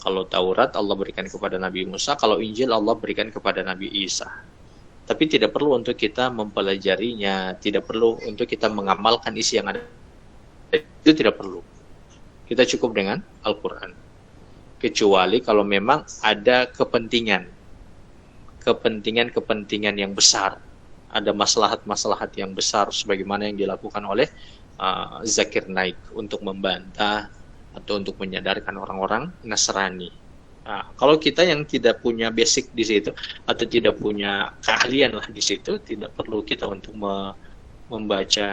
Kalau Taurat Allah berikan kepada Nabi Musa, kalau Injil Allah berikan kepada Nabi Isa. Tapi tidak perlu untuk kita mempelajarinya, tidak perlu untuk kita mengamalkan isi yang ada. Itu tidak perlu. Kita cukup dengan Al-Quran. Kecuali kalau memang ada kepentingan yang besar. Ada maslahat-maslahat yang besar sebagaimana yang dilakukan oleh Zakir Naik untuk membantah atau untuk menyadarkan orang-orang Nasrani. Kalau kita yang tidak punya basic di situ atau tidak punya keahlian lah di situ, tidak perlu kita untuk membaca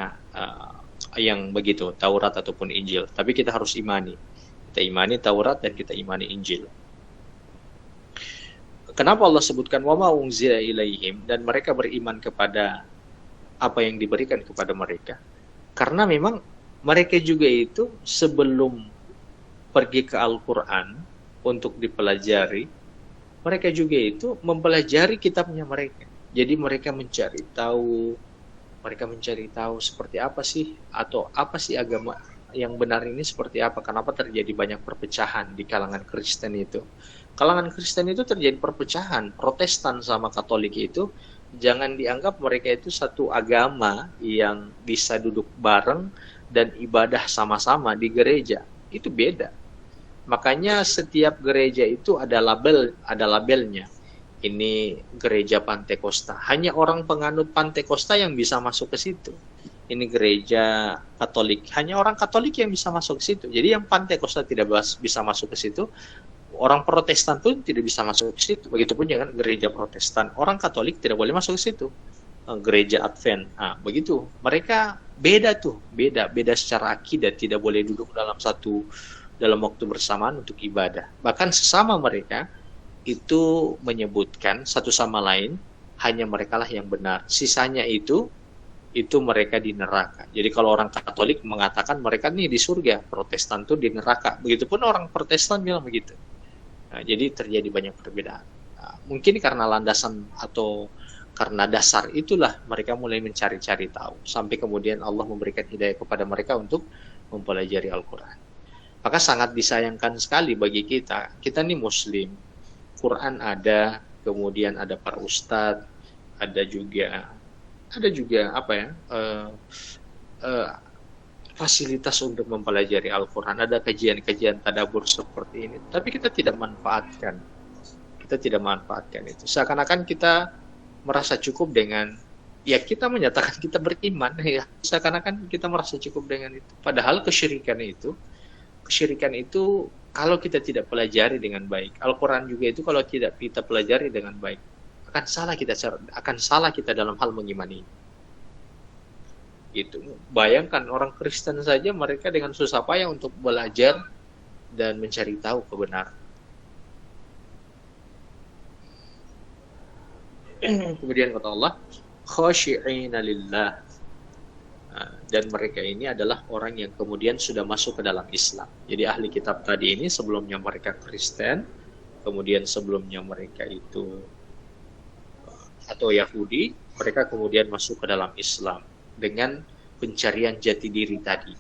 yang begitu Taurat ataupun Injil. Tapi kita harus imani. Kita imani Taurat dan kita imani Injil. Kenapa Allah sebutkan wa ma unzila ilaihim, dan mereka beriman kepada apa yang diberikan kepada mereka? Karena memang mereka juga itu sebelum pergi ke Al-Quran untuk dipelajari, mereka juga itu mempelajari kitabnya mereka. Jadi mereka mencari tahu seperti apa sih, atau apa sih agama yang benar ini seperti apa. Kenapa terjadi banyak perpecahan di kalangan Kristen itu? Kalangan Kristen itu terjadi perpecahan, Protestan sama Katolik itu. Jangan dianggap mereka itu satu agama yang bisa duduk bareng dan ibadah sama-sama di gereja. Itu beda. Makanya setiap gereja itu ada labelnya. Ini gereja Pantekosta. Hanya orang penganut Pantekosta yang bisa masuk ke situ. Ini gereja Katolik. Hanya orang Katolik yang bisa masuk ke situ. Jadi yang Pantekosta tidak bisa masuk ke situ. Orang Protestan pun tidak bisa masuk ke situ. Begitupun dengan gereja Protestan. Orang Katolik tidak boleh masuk ke situ. Gereja Advent. Begitu. Mereka beda tuh. Beda secara akidah. Tidak boleh duduk dalam waktu bersamaan untuk ibadah. Bahkan sesama mereka itu menyebutkan satu sama lain, hanya merekalah yang benar. Sisanya itu mereka di neraka. Jadi kalau orang Katolik mengatakan mereka nih di surga, Protestan tuh di neraka. Begitupun orang Protestan bilang begitu. Jadi terjadi banyak perbedaan. Mungkin karena landasan atau karena dasar itulah mereka mulai mencari-cari tahu. Sampai kemudian Allah memberikan hidayah kepada mereka untuk mempelajari Al-Quran. Maka sangat disayangkan sekali bagi kita. Kita nih Muslim. Quran ada, kemudian ada para ustadz, ada juga fasilitas untuk mempelajari Al-Quran, ada kajian-kajian tadabbur seperti ini, tapi kita tidak manfaatkan itu. Seakan-akan kita merasa cukup dengan, ya kita menyatakan kita beriman, ya seakan-akan kita merasa cukup dengan itu. Padahal kesyirikan itu kalau kita tidak pelajari dengan baik, Al-Quran juga itu kalau tidak kita pelajari dengan baik, akan salah kita dalam hal mengimani. Gitu. Bayangkan orang Kristen saja mereka dengan susah payah untuk belajar dan mencari tahu kebenaran. Kemudian kata Allah, khashi'ina lillah. Dan mereka ini adalah orang yang kemudian sudah masuk ke dalam Islam. Jadi ahli kitab tadi ini sebelumnya mereka Kristen, kemudian sebelumnya mereka itu atau Yahudi, mereka kemudian masuk ke dalam Islam dengan pencarian jati diri tadi.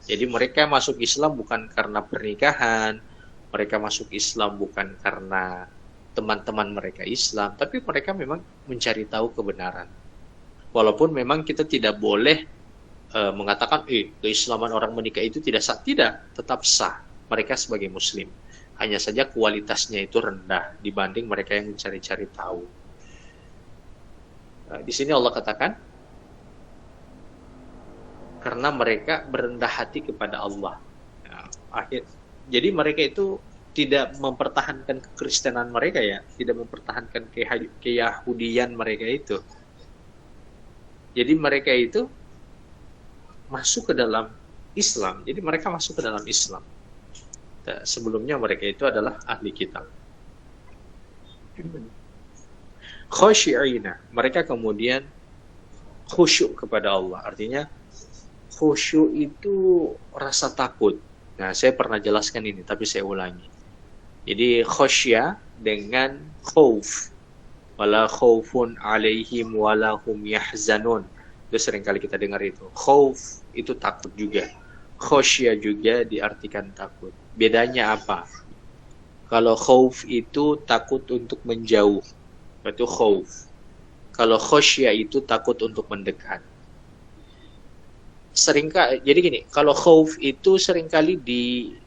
Jadi mereka masuk Islam bukan karena pernikahan, mereka masuk Islam bukan karena teman-teman mereka Islam, tapi mereka memang mencari tahu kebenaran. Walaupun memang kita tidak boleh mengatakan keislaman orang menikah itu tidak sah, tetap sah. Mereka sebagai Muslim, hanya saja kualitasnya itu rendah dibanding mereka yang mencari-cari tahu. Di sini Allah katakan, karena mereka berendah hati kepada Allah. Jadi mereka itu tidak mempertahankan kekristenan mereka, ya, tidak mempertahankan keyahudian mereka itu. Jadi mereka itu masuk ke dalam Islam. Jadi mereka masuk ke dalam Islam. Sebelumnya mereka itu adalah ahli kitab. Khashi'ina, mereka kemudian khusyuk kepada Allah. Artinya khusyuk itu rasa takut. Nah, saya pernah jelaskan ini, tapi saya ulangi. Jadi khasya dengan khauf. Wala khaufun alaihim wala hum yahzanun. Itu sering kali kita dengar itu. Khauf itu takut juga. Khasya juga diartikan takut. Bedanya apa? Kalau khauf itu takut untuk menjauh. Itu khauf. Kalau khasya itu takut untuk mendekat. Jadi gini, kalau khauf itu seringkali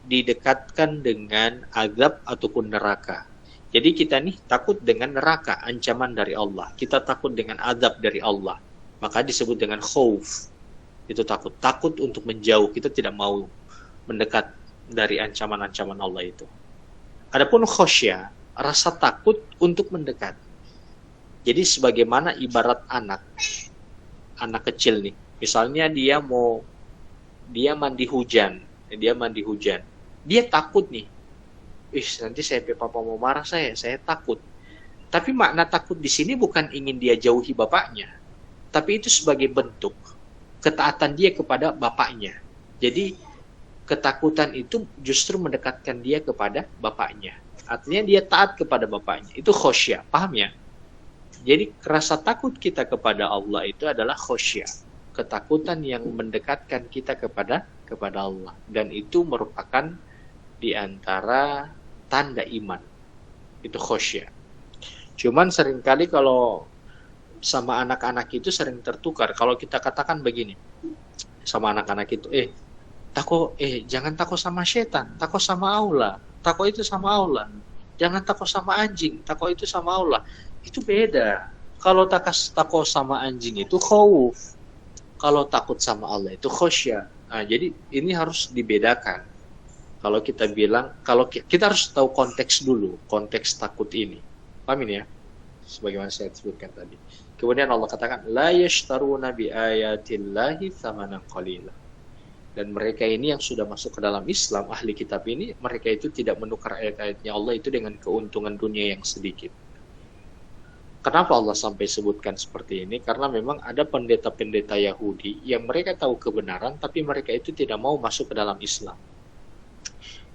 didekatkan dengan azab ataupun neraka. Jadi kita nih takut dengan neraka, ancaman dari Allah. Kita takut dengan azab dari Allah. Maka disebut dengan khauf. Itu takut untuk menjauh, kita tidak mau mendekat dari ancaman-ancaman Allah itu. Adapun khosyah, rasa takut untuk mendekat. Jadi sebagaimana ibarat anak kecil nih, misalnya dia mandi hujan, dia takut nih, nanti papa mau marah saya takut. Tapi makna takut di sini bukan ingin dia jauhi bapaknya, tapi itu sebagai bentuk ketaatan dia kepada bapaknya. Jadi ketakutan itu justru mendekatkan dia kepada bapaknya. Artinya dia taat kepada bapaknya. Itu khosyah, paham ya? Jadi rasa takut kita kepada Allah itu adalah khosyah, ketakutan yang mendekatkan kita kepada Allah, dan itu merupakan di antara tanda iman. Itu khosyah. Cuman seringkali kalau sama anak-anak itu sering tertukar. Kalau kita katakan begini sama anak-anak itu, jangan takut sama setan, takut sama Allah. Takut itu sama Allah. Jangan takut sama anjing, takut itu sama Allah. Itu beda. Kalau takut sama anjing itu khauf. Kalau takut sama Allah itu khosyah. Nah, jadi ini harus dibedakan. Kalau kita bilang, kalau kita harus tahu konteks dulu, konteks takut ini. Paham ini ya? Sebagaimana saya sebutkan tadi. Kemudian Allah katakan, la yashtaruna bi ayatillahi tsamanan qalila. Dan mereka ini yang sudah masuk ke dalam Islam, ahli kitab ini, mereka itu tidak menukar ayat-ayatnya Allah itu dengan keuntungan dunia yang sedikit. Kenapa Allah sampai sebutkan seperti ini? Karena memang ada pendeta-pendeta Yahudi yang mereka tahu kebenaran, tapi mereka itu tidak mau masuk ke dalam Islam.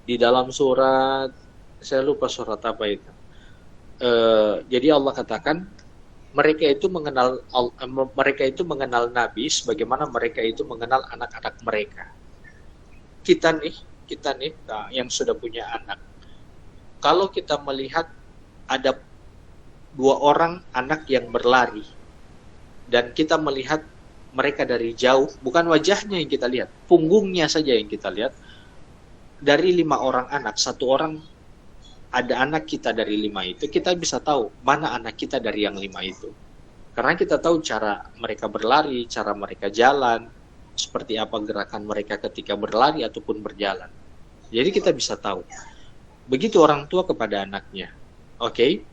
Di dalam surat, saya lupa surat apa itu. Jadi Allah katakan, mereka itu mengenal Nabi sebagaimana mereka itu mengenal anak-anak mereka. Kita nih yang sudah punya anak, kalau kita melihat ada 2 orang anak yang berlari dan kita melihat mereka dari jauh, bukan wajahnya yang kita lihat, punggungnya saja yang kita lihat. Dari 5 orang anak, 1 orang ada anak kita dari 5 itu, kita bisa tahu mana anak kita dari yang 5 itu. Karena kita tahu cara mereka berlari, cara mereka jalan, seperti apa gerakan mereka ketika berlari ataupun berjalan. Jadi kita bisa tahu. Begitu orang tua kepada anaknya. Oke?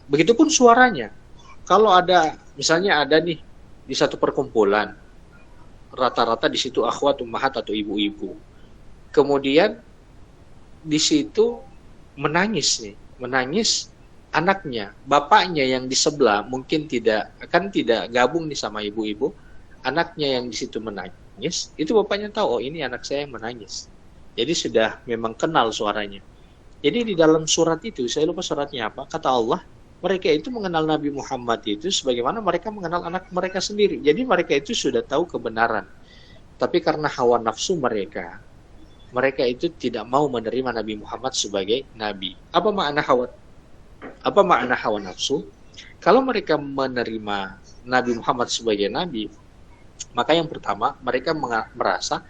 Begitupun suaranya. Kalau ada, misalnya ada nih di satu perkumpulan, rata-rata di situ akhwat, ummahat atau ibu-ibu. Kemudian di situ menangis anaknya, bapaknya yang di sebelah mungkin tidak gabung nih sama ibu-ibu, anaknya yang di situ menangis, itu bapaknya tahu, ini anak saya yang menangis. Jadi sudah memang kenal suaranya. Jadi di dalam surat itu, saya lupa suratnya apa, kata Allah, mereka itu mengenal Nabi Muhammad itu sebagaimana mereka mengenal anak mereka sendiri. Jadi mereka itu sudah tahu kebenaran. Tapi karena hawa nafsu mereka itu tidak mau menerima Nabi Muhammad sebagai Nabi. Apa makna hawa nafsu? Kalau mereka menerima Nabi Muhammad sebagai Nabi, maka yang pertama, mereka merasa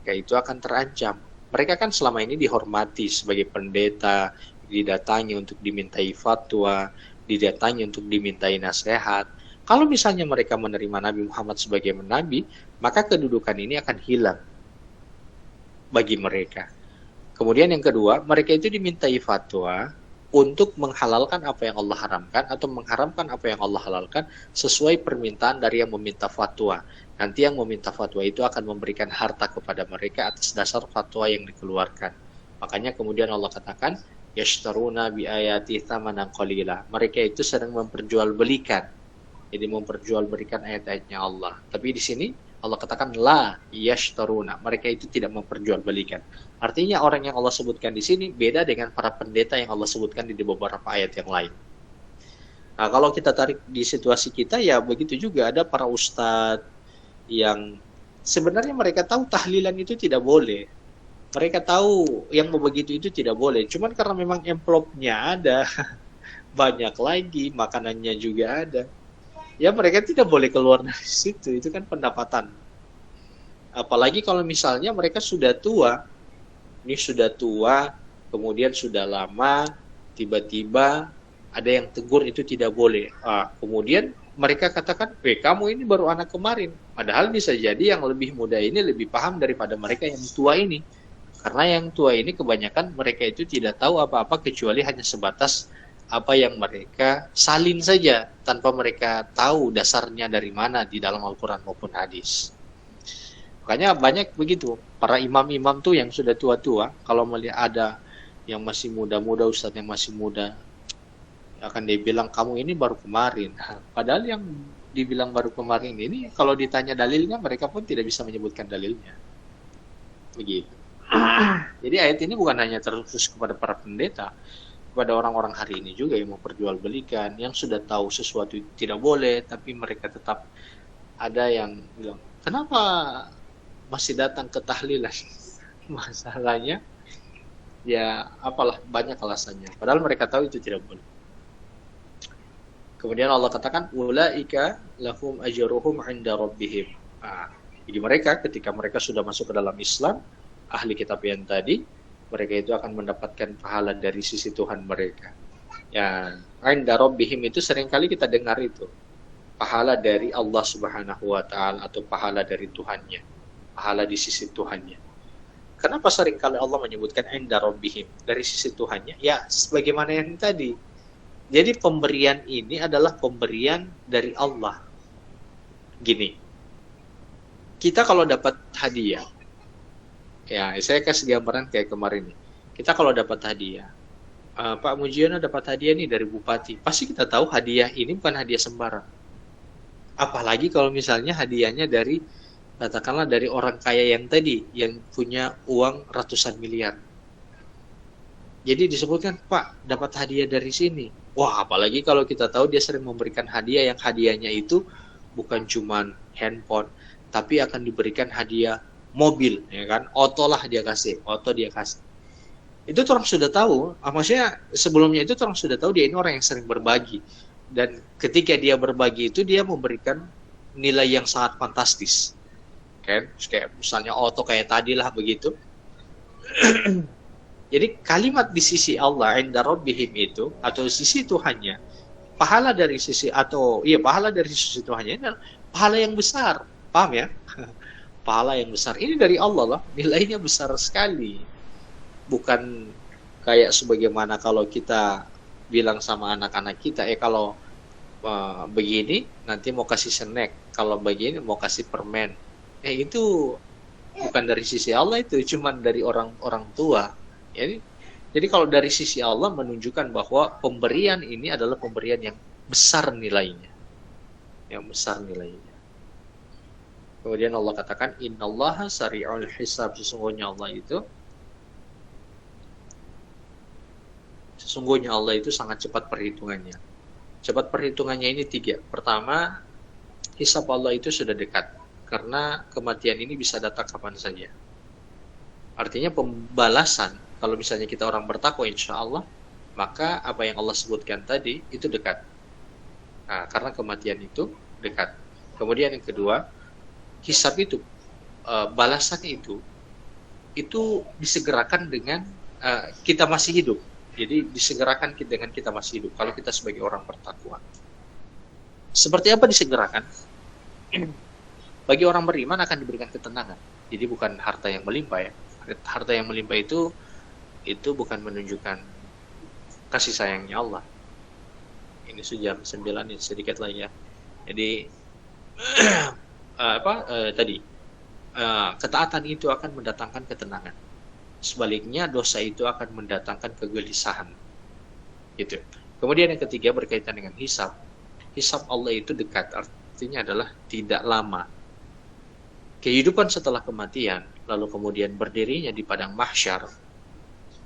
itu akan terancam. Mereka kan selama ini dihormati sebagai pendeta, didatangi untuk dimintai fatwa, didatangi untuk dimintai nasihat. Kalau misalnya mereka menerima Nabi Muhammad sebagai Nabi, maka kedudukan ini akan hilang bagi mereka. Kemudian yang kedua, mereka itu dimintai fatwa untuk menghalalkan apa yang Allah haramkan atau mengharamkan apa yang Allah halalkan sesuai permintaan dari yang meminta fatwa. Nanti yang meminta fatwa itu akan memberikan harta kepada mereka atas dasar fatwa yang dikeluarkan. Makanya kemudian Allah katakan, yashtaruna bi ayati tsamanan qalila. Mereka itu sedang memperjualbelikan. Jadi memperjualbelikan ayat-ayatnya Allah. Tapi di sini Allah katakan la yashtaruna. Mereka itu tidak memperjualbelikan. Artinya orang yang Allah sebutkan di sini beda dengan para pendeta yang Allah sebutkan di beberapa ayat yang lain. Nah, kalau kita tarik di situasi kita, ya begitu juga ada para ustadz yang sebenarnya mereka tahu tahlilan itu tidak boleh. Mereka tahu yang begitu itu tidak boleh. Cuman karena memang amplopnya ada, banyak lagi, makanannya juga ada. Ya mereka tidak boleh keluar dari situ, itu kan pendapatan. Apalagi kalau misalnya mereka sudah tua, kemudian sudah lama, tiba-tiba ada yang tegur itu tidak boleh. Kemudian mereka katakan, kamu ini baru anak kemarin. Padahal bisa jadi yang lebih muda ini lebih paham daripada mereka yang tua ini. Karena yang tua ini kebanyakan mereka itu tidak tahu apa-apa kecuali hanya sebatas apa yang mereka salin saja, tanpa mereka tahu dasarnya dari mana di dalam Al-Quran maupun hadis. Makanya banyak begitu, para imam-imam tuh yang sudah tua-tua, kalau melihat ada yang masih muda-muda, ustadz yang masih muda, akan dibilang kamu ini baru kemarin. Padahal yang dibilang baru kemarin ini kalau ditanya dalilnya mereka pun tidak bisa menyebutkan dalilnya. Begitu. Jadi ayat ini bukan hanya terkhusus kepada para pendeta, kepada orang-orang hari ini juga yang memperjualbelikan, yang sudah tahu sesuatu tidak boleh, tapi mereka tetap ada yang bilang, kenapa masih datang ke tahlilan? Masalahnya ya apalah, banyak alasannya. Padahal mereka tahu itu tidak boleh. Kemudian Allah katakan, ulaika lahum ajruhum 'inda rabbihim. Jadi mereka ketika mereka sudah masuk ke dalam Islam, ahli kitab yang tadi, mereka itu akan mendapatkan pahala dari sisi Tuhan mereka. Ya, 'inda rabbihim itu seringkali kita dengar itu. Pahala dari Allah Subhanahu wa taala atau pahala dari Tuhannya. Pahala di sisi Tuhannya. Kenapa seringkali Allah menyebutkan 'inda rabbihim, dari sisi Tuhannya? Ya, sebagaimana yang tadi. Jadi pemberian ini adalah pemberian dari Allah. Gini, kita kalau dapat hadiah, ya saya kasih gambaran kayak kemarin nih. Kita kalau dapat hadiah, Pak Mujiono dapat hadiah nih dari Bupati, pasti kita tahu hadiah ini bukan hadiah sembarang. Apalagi kalau misalnya hadiahnya dari, katakanlah dari orang kaya yang tadi, yang punya uang ratusan miliar. Jadi disebutkan, Pak, dapat hadiah dari sini. Wah, apalagi kalau kita tahu dia sering memberikan hadiah, yang hadiahnya itu bukan cuma handphone, tapi akan diberikan hadiah mobil, ya kan? Oto lah dia kasih, oto dia kasih. Itu orang sudah tahu, maksudnya sebelumnya itu orang sudah tahu dia ini orang yang sering berbagi. Dan ketika dia berbagi itu, dia memberikan nilai yang sangat fantastis. Kan? Kayak misalnya oto kayak tadi lah begitu. Jadi kalimat di sisi Allah 'inda rabbihim itu, atau sisi Tuhannya, pahala dari sisi pahala dari sisi Tuhannya ini adalah pahala yang besar. Paham ya? Pahala yang besar. Ini dari Allah lah, nilainya besar sekali. Bukan kayak sebagaimana kalau kita bilang sama anak-anak kita, kalau begini nanti mau kasih snack, kalau begini mau kasih permen. Itu bukan dari sisi Allah, itu cuman dari orang tua. Jadi kalau dari sisi Allah menunjukkan bahwa pemberian ini adalah pemberian yang besar nilainya. Yang besar nilainya. Kemudian Allah katakan, innallaha sari'ul hisab. Sesungguhnya Allah itu sangat cepat perhitungannya. Cepat perhitungannya ini 3. Pertama, hisab Allah itu sudah dekat. Karena kematian ini bisa datang kapan saja. Artinya pembalasan, kalau misalnya kita orang bertakwa insya Allah, maka apa yang Allah sebutkan tadi itu dekat. Karena kematian itu dekat. Kemudian yang kedua, hisab itu, balasan itu disegerakan dengan kita masih hidup. Jadi disegerakan dengan kita masih hidup, kalau kita sebagai orang bertakwa. Seperti apa disegerakan? Bagi orang beriman akan diberikan ketenangan. Jadi bukan harta yang melimpah ya. Harta yang melimpah itu bukan menunjukkan kasih sayangnya Allah. Ini sudah 9 ini sedikit lagi ya. Jadi ketaatan itu akan mendatangkan ketenangan. Sebaliknya dosa itu akan mendatangkan kegelisahan. Gitu. Kemudian yang ketiga berkaitan dengan hisab. Hisab Allah itu dekat, artinya adalah tidak lama. Kehidupan setelah kematian, lalu kemudian berdirinya di padang mahsyar,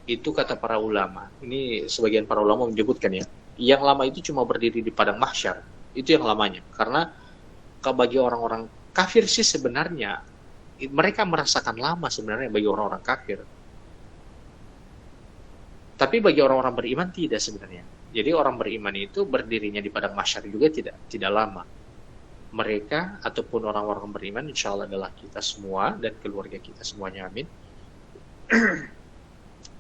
itu kata para ulama, ini sebagian para ulama menyebutkan ya, yang lama itu cuma berdiri di padang mahsyar, itu yang lamanya. Karena bagi orang-orang kafir sih sebenarnya, mereka merasakan lama sebenarnya bagi orang-orang kafir. Tapi bagi orang-orang beriman tidak sebenarnya. Jadi orang beriman itu berdirinya di padang mahsyar juga tidak lama. Mereka ataupun orang-orang beriman insya Allah adalah kita semua dan keluarga kita semuanya, amin.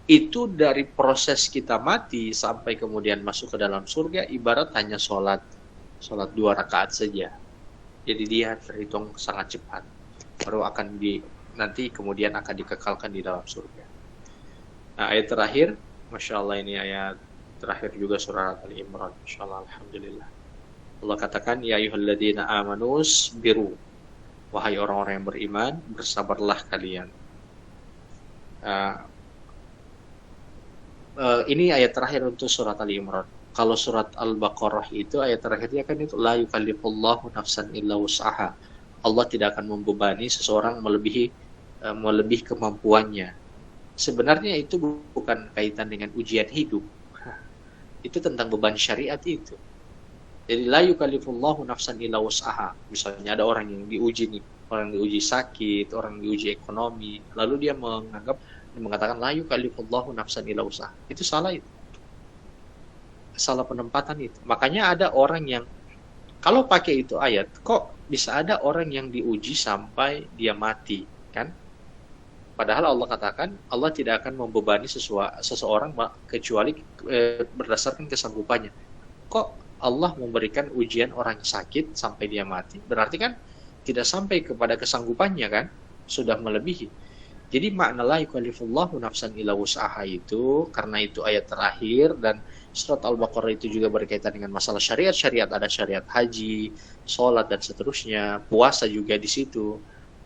Itu dari proses kita mati sampai kemudian masuk ke dalam surga ibarat hanya sholat. sholat 2 rakaat saja. Jadi dia terhitung sangat cepat. Baru akan nanti kemudian akan dikekalkan di dalam surga. Nah, ayat terakhir, Masya Allah, ini ayat terakhir juga surah Ali Imran. Masya Allah, Alhamdulillah. Allah katakan, Ya ayyuhalladzina amanus biru. Wahai orang-orang yang beriman, bersabarlah kalian. Ini ayat terakhir untuk surat Ali Imran. Kalau surat Al-Baqarah itu ayat terakhirnya kan itu la yukallifullahu nafsan illa wus'aha. Allah tidak akan membebani seseorang melebihi kemampuannya. Sebenarnya itu bukan kaitan dengan ujian hidup. Itu tentang beban syariat itu. Jadi la yukallifullahu nafsan illa wus'aha. Misalnya ada orang yang diuji nih, orang yang diuji sakit, orang yang diuji ekonomi, lalu dia mengatakan la yukallifullahu nafsan illa wus'aha. Itu salah itu. Salah penempatan itu. Makanya ada orang yang kalau pakai itu ayat, kok bisa ada orang yang diuji sampai dia mati, kan? Padahal Allah katakan Allah tidak akan membebani seseorang kecuali berdasarkan kesanggupannya. Kok Allah memberikan ujian orang yang sakit sampai dia mati? Berarti kan tidak sampai kepada kesanggupannya, kan? Sudah melebihi. Jadi makna la yukallifullahu nafsan illa wus'aha itu karena itu ayat terakhir, dan surat Al-Baqarah itu juga berkaitan dengan masalah syariat. Ada syariat haji, sholat dan seterusnya, puasa juga di situ.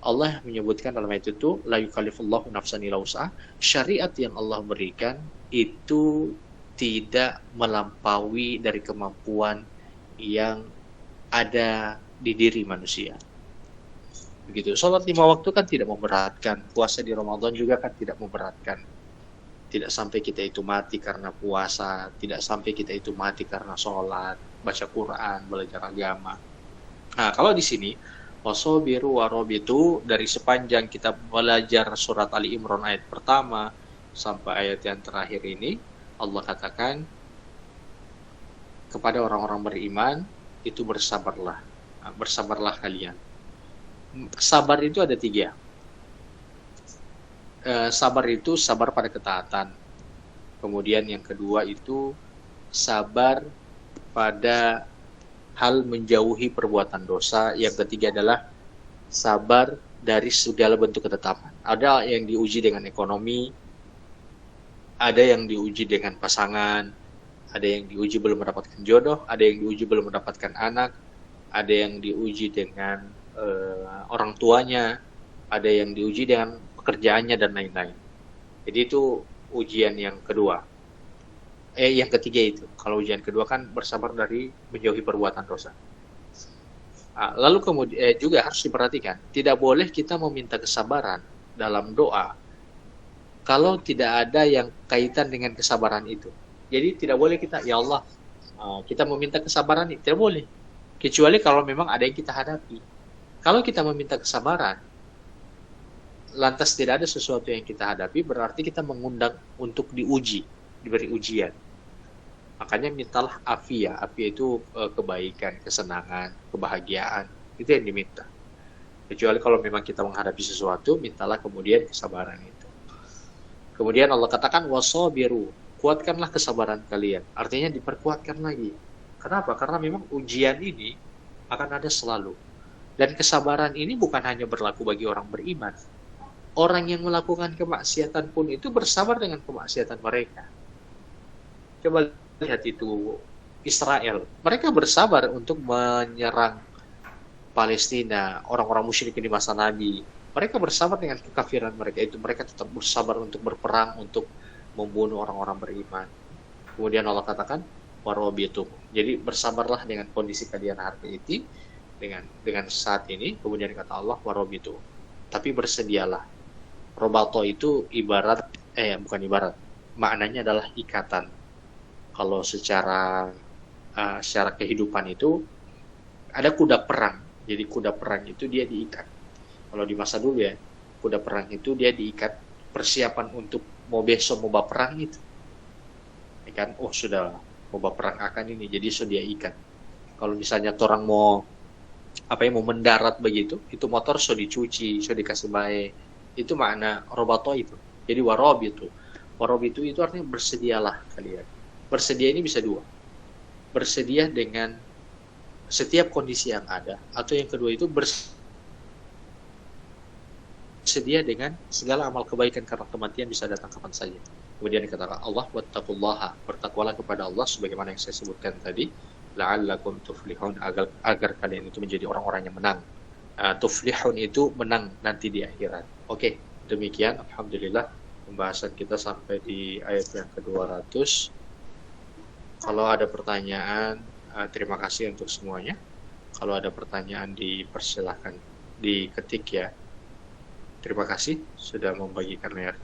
Allah menyebutkan dalam ayat itu la yukallifullahu nafsan illa wus'aha. Syariat yang Allah berikan itu tidak melampaui dari kemampuan yang ada di diri manusia. Begitu. Sholat 5 waktu kan tidak memberatkan. Puasa di Ramadan juga kan tidak memberatkan. Tidak sampai kita itu mati karena puasa. Tidak sampai kita itu mati karena sholat, baca Quran, belajar agama. Nah, kalau di sini wasobiru warobitu, dari sepanjang kita belajar surat Ali Imran ayat pertama sampai ayat yang terakhir ini, Allah katakan kepada orang-orang beriman itu bersabarlah. Bersabarlah kalian. Sabar itu ada 3. Sabar itu sabar pada ketaatan. Kemudian yang kedua itu sabar pada hal menjauhi perbuatan dosa. Yang ketiga adalah sabar dari segala bentuk ketetapan. Ada yang diuji dengan ekonomi, ada yang diuji dengan pasangan, ada yang diuji belum mendapatkan jodoh, ada yang diuji belum mendapatkan anak, ada yang diuji dengan orang tuanya, ada yang diuji dengan pekerjaannya dan lain-lain. Jadi itu ujian yang kedua. Yang ketiga itu. Kalau ujian kedua kan bersabar dari menjauhi perbuatan dosa. Lalu kemudian juga harus diperhatikan, tidak boleh kita meminta kesabaran dalam doa kalau tidak ada yang kaitan dengan kesabaran itu. Jadi tidak boleh kita, ya Allah, kita meminta kesabaran itu, tidak boleh. Kecuali kalau memang ada yang kita hadapi. Kalau kita meminta kesabaran, lantas tidak ada sesuatu yang kita hadapi, berarti kita mengundang untuk diuji, diberi ujian. Makanya mintalah afiyah. Afiyah itu kebaikan, kesenangan, kebahagiaan. Itu yang diminta. Kecuali kalau memang kita menghadapi sesuatu, mintalah kemudian kesabaran itu. Kemudian Allah katakan wasobiru, kuatkanlah kesabaran kalian. Artinya diperkuatkan lagi. Kenapa? Karena memang ujian ini akan ada selalu. Dan kesabaran ini bukan hanya berlaku bagi orang beriman. Orang yang melakukan kemaksiatan pun itu bersabar dengan kemaksiatan mereka. Coba lihat itu Israel. Mereka bersabar untuk menyerang Palestina, orang-orang musyrik di masa Nabi. Mereka bersabar dengan kekafiran mereka itu. Mereka tetap bersabar untuk berperang, untuk membunuh orang-orang beriman. Kemudian Allah katakan, warobitu. Jadi bersabarlah dengan kondisi kalian hari ini, dengan saat ini. Kemudian kata Allah, warobitu. Tapi bersedialah. Robato itu bukan ibarat. Maknanya adalah ikatan. Kalau secara kehidupan itu ada kuda perang. Jadi kuda perang itu dia diikat. Kalau di masa dulu ya, kuda perang itu dia diikat, persiapan untuk mau besok mau perang itu. Ya kan, sudah mau perang akan ini, jadi sudah dia ikat. Kalau misalnya orang mau mendarat begitu, itu motor sudah dicuci, sudah dikasih baik. Itu makna robato itu. Jadi warobitu. Warobitu itu artinya bersedialah kalian. Bersedia ini bisa 2. Bersedia dengan setiap kondisi yang ada, atau yang kedua itu bersedia dengan segala amal kebaikan karena kematian bisa datang kapan saja. Kemudian dikatakan Allah wattaqullaha, bertakwalah kepada Allah sebagaimana yang saya sebutkan tadi, la'allakum tuflihun, agar kalian itu menjadi orang-orang yang menang. Tuflihun itu menang nanti di akhirat. Oke, demikian alhamdulillah pembahasan kita sampai di ayat yang ke-200. Kalau ada pertanyaan, terima kasih untuk semuanya. Kalau ada pertanyaan dipersilahkan diketik ya. Terima kasih sudah membagikan layar.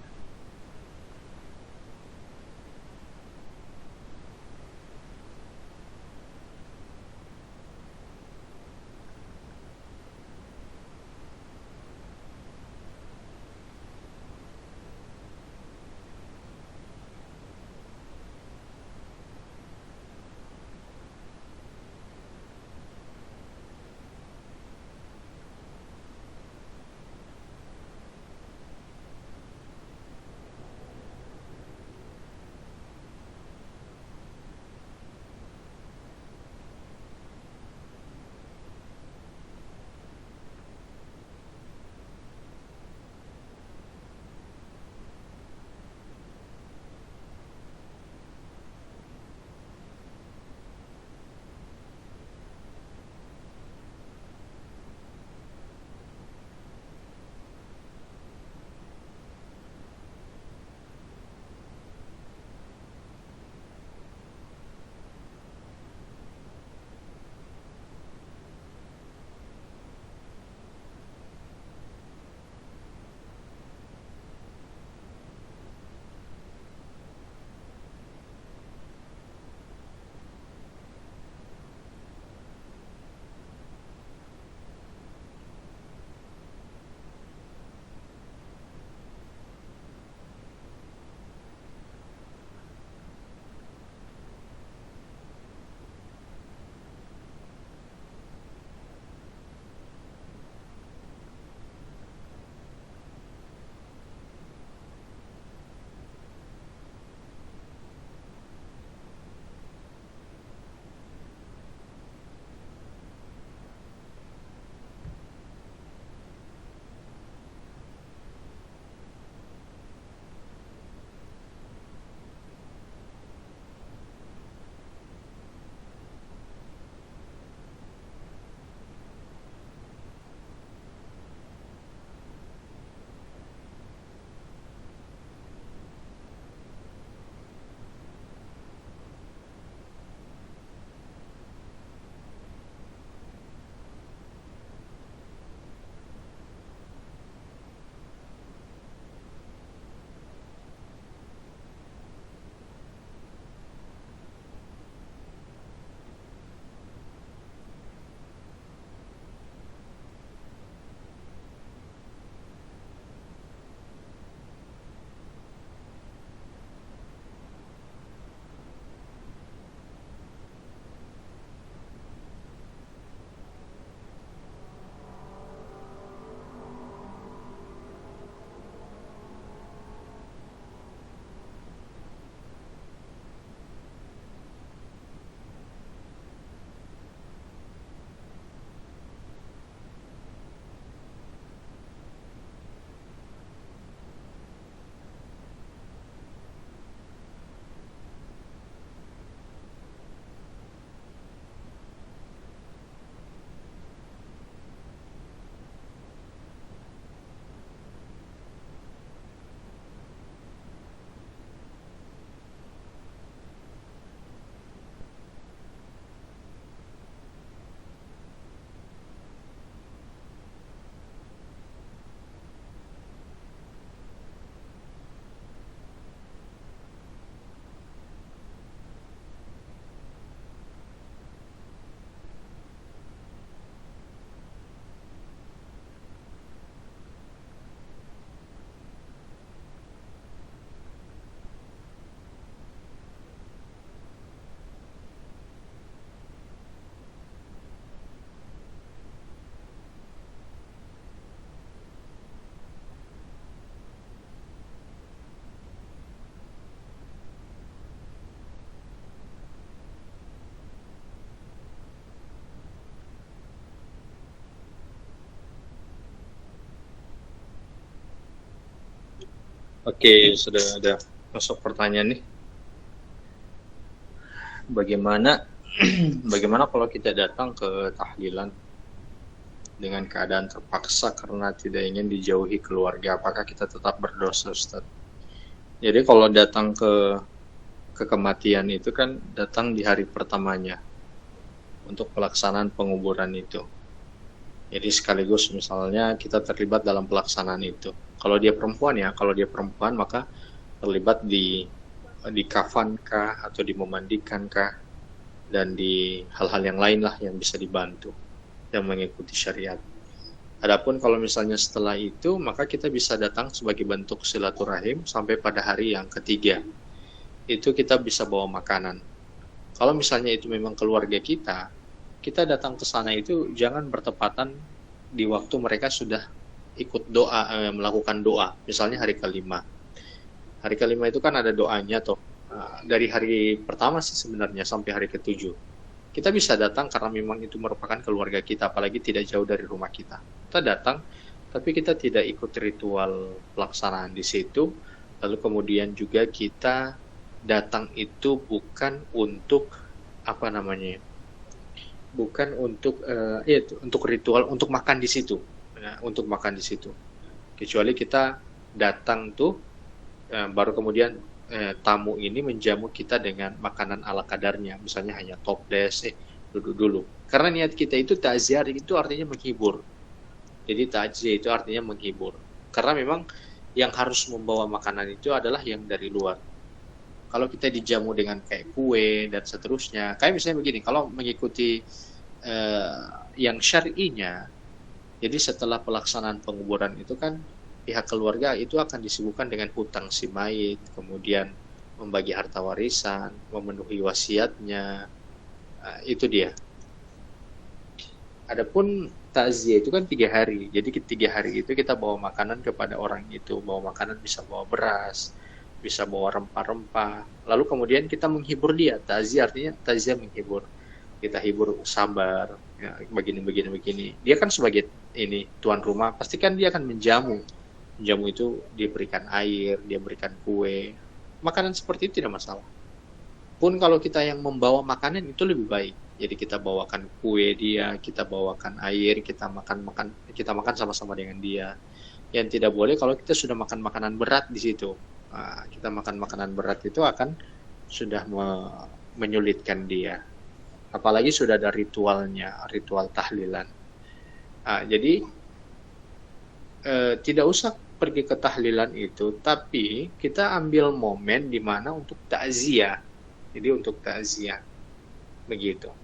Oke, sudah ada masuk pertanyaan nih. Bagaimana bagaimana kalau kita datang ke tahlilan dengan keadaan terpaksa karena tidak ingin dijauhi keluarga? Apakah kita tetap berdosa, Ustaz? Jadi kalau datang ke kematian itu kan datang di hari pertamanya untuk pelaksanaan penguburan itu. Jadi sekaligus misalnya kita terlibat dalam pelaksanaan itu. Kalau dia perempuan maka terlibat di kafan kah atau dimemandikan kah, dan di hal-hal yang lain lah yang bisa dibantu yang mengikuti syariat. Adapun kalau misalnya setelah itu, maka kita bisa datang sebagai bentuk silaturahim sampai pada hari yang ketiga. Itu kita bisa bawa makanan. Kalau misalnya itu memang keluarga kita datang ke sana itu jangan bertepatan di waktu mereka sudah ikut doa, melakukan doa. Misalnya hari kelima. Hari kelima itu kan ada doanya tuh. Dari hari pertama sih sebenarnya sampai hari ketujuh. Kita bisa datang karena memang itu merupakan keluarga kita, apalagi tidak jauh dari rumah kita. Kita datang, tapi kita tidak ikut ritual pelaksanaan di situ. Lalu kemudian juga kita datang itu bukan untuk apa namanya, bukan untuk untuk ritual untuk makan di situ, untuk makan di situ. Kecuali kita datang tuh baru kemudian tamu ini menjamu kita dengan makanan ala kadarnya, misalnya hanya toples, duduk dulu. Karena niat kita itu takziah itu artinya menghibur. Jadi takziah itu artinya menghibur. Karena memang yang harus membawa makanan itu adalah yang dari luar. Kalau kita dijamu dengan kayak kue dan seterusnya, kayak misalnya begini, kalau mengikuti yang syar'inya, jadi setelah pelaksanaan penguburan itu kan pihak keluarga itu akan disibukkan dengan hutang si mayit, kemudian membagi harta warisan, memenuhi wasiatnya, itu dia. Adapun takziah itu kan 3 hari, jadi 3 hari itu kita bawa makanan kepada orang itu, bawa makanan bisa bawa beras, bisa bawa rempah-rempah, lalu kemudian kita menghibur dia. Takziah artinya takziah menghibur, kita hibur, sabar ya, begini. Dia kan sebagai ini tuan rumah, pasti kan dia akan menjamu itu, dia berikan air, dia berikan kue, makanan seperti itu tidak masalah. Pun kalau kita yang membawa makanan itu lebih baik, jadi kita bawakan kue dia, kita bawakan air, kita makan sama-sama dengan dia. Yang tidak boleh kalau kita sudah makan makanan berat di situ. Kita makan makanan berat itu akan sudah menyulitkan dia. Apalagi sudah ada ritualnya, ritual tahlilan. Jadi tidak usah pergi ke tahlilan itu, tapi kita ambil momen di mana untuk takziah. Jadi untuk takziah, begitu.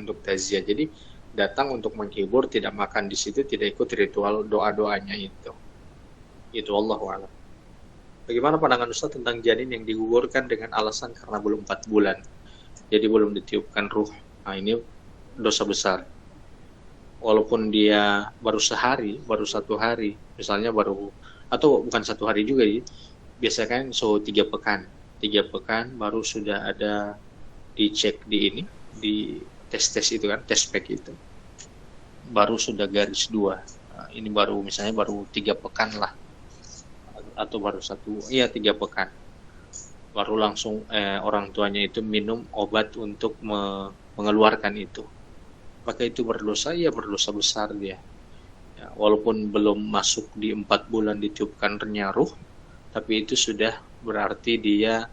Untuk takziah. Jadi datang untuk menghibur, tidak makan di situ, tidak ikut ritual doa-doanya itu. Itu Allahu a'lam. Bagaimana pandangan Ustaz tentang janin yang digugurkan dengan alasan karena belum 4 bulan? Jadi belum ditiupkan ruh. Ini dosa besar. Walaupun dia baru sehari, baru 1 hari, misalnya baru, atau bukan 1 hari juga, biasanya kan 3 pekan. 3 pekan baru sudah ada dicek di tes itu kan, tes pack itu. Baru sudah garis 2. Ini baru misalnya baru 3 pekan lah. Atau baru 3 pekan. Baru langsung orang tuanya itu minum obat untuk mengeluarkan itu. Maka itu berdosa, ya berdosa besar dia. Ya, walaupun belum masuk di 4 bulan ditiupkan ruh, tapi itu sudah berarti dia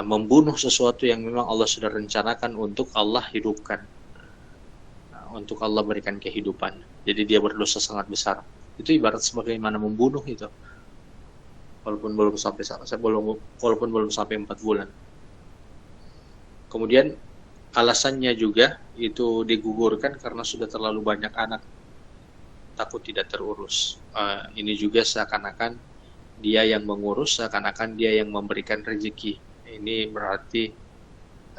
membunuh sesuatu yang memang Allah sudah rencanakan untuk Allah hidupkan. Untuk Allah berikan kehidupan. Jadi dia berdosa sangat besar. Itu ibarat sebagaimana membunuh itu. Walaupun belum sampai 4 bulan. Kemudian alasannya juga itu digugurkan karena sudah terlalu banyak anak, takut tidak terurus. Ini juga seakan-akan dia yang mengurus, seakan-akan dia yang memberikan rezeki. Ini berarti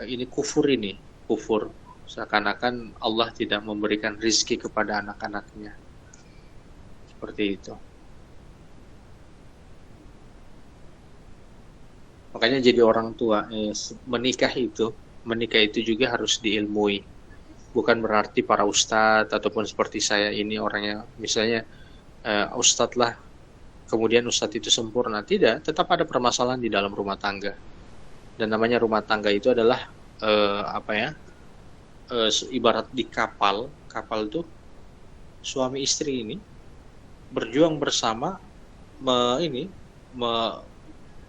ini kufur, seakan-akan Allah tidak memberikan rezeki kepada anak-anaknya. Seperti itu. Makanya jadi orang tua, menikah itu juga harus diilmui. Bukan berarti para ustadz ataupun seperti saya ini orangnya, misalnya ustadz lah, kemudian ustadz itu sempurna. Tidak, tetap ada permasalahan di dalam rumah tangga. Dan namanya rumah tangga itu adalah ibarat di kapal itu suami istri ini berjuang bersama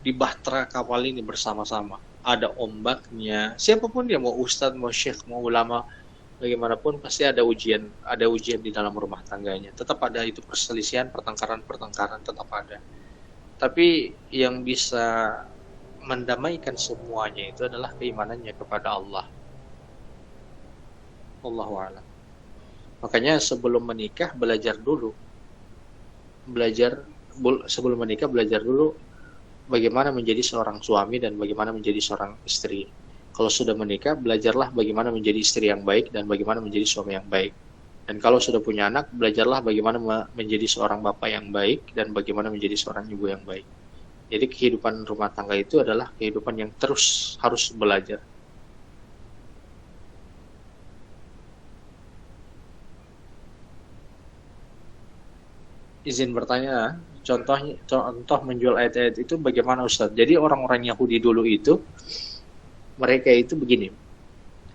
di bahtera kapal ini bersama-sama. Ada ombaknya, siapapun dia, mau ustadz, mau syekh, mau ulama, bagaimanapun pasti ada ujian di dalam rumah tangganya. Tetap ada itu perselisihan, pertengkaran tetap ada. Tapi yang bisa mendamaikan semuanya itu adalah keimanannya kepada Allah. Allahu a'lam. Makanya sebelum menikah belajar dulu bagaimana menjadi seorang suami dan bagaimana menjadi seorang istri. Kalau sudah menikah, belajarlah bagaimana menjadi istri yang baik dan bagaimana menjadi suami yang baik. Dan kalau sudah punya anak, belajarlah bagaimana menjadi seorang bapak yang baik dan bagaimana menjadi seorang ibu yang baik. Jadi kehidupan rumah tangga itu adalah kehidupan yang terus harus belajar. Izin bertanya, contoh menjual ayat-ayat itu bagaimana Ustaz? Jadi orang-orang Yahudi dulu itu, mereka itu begini.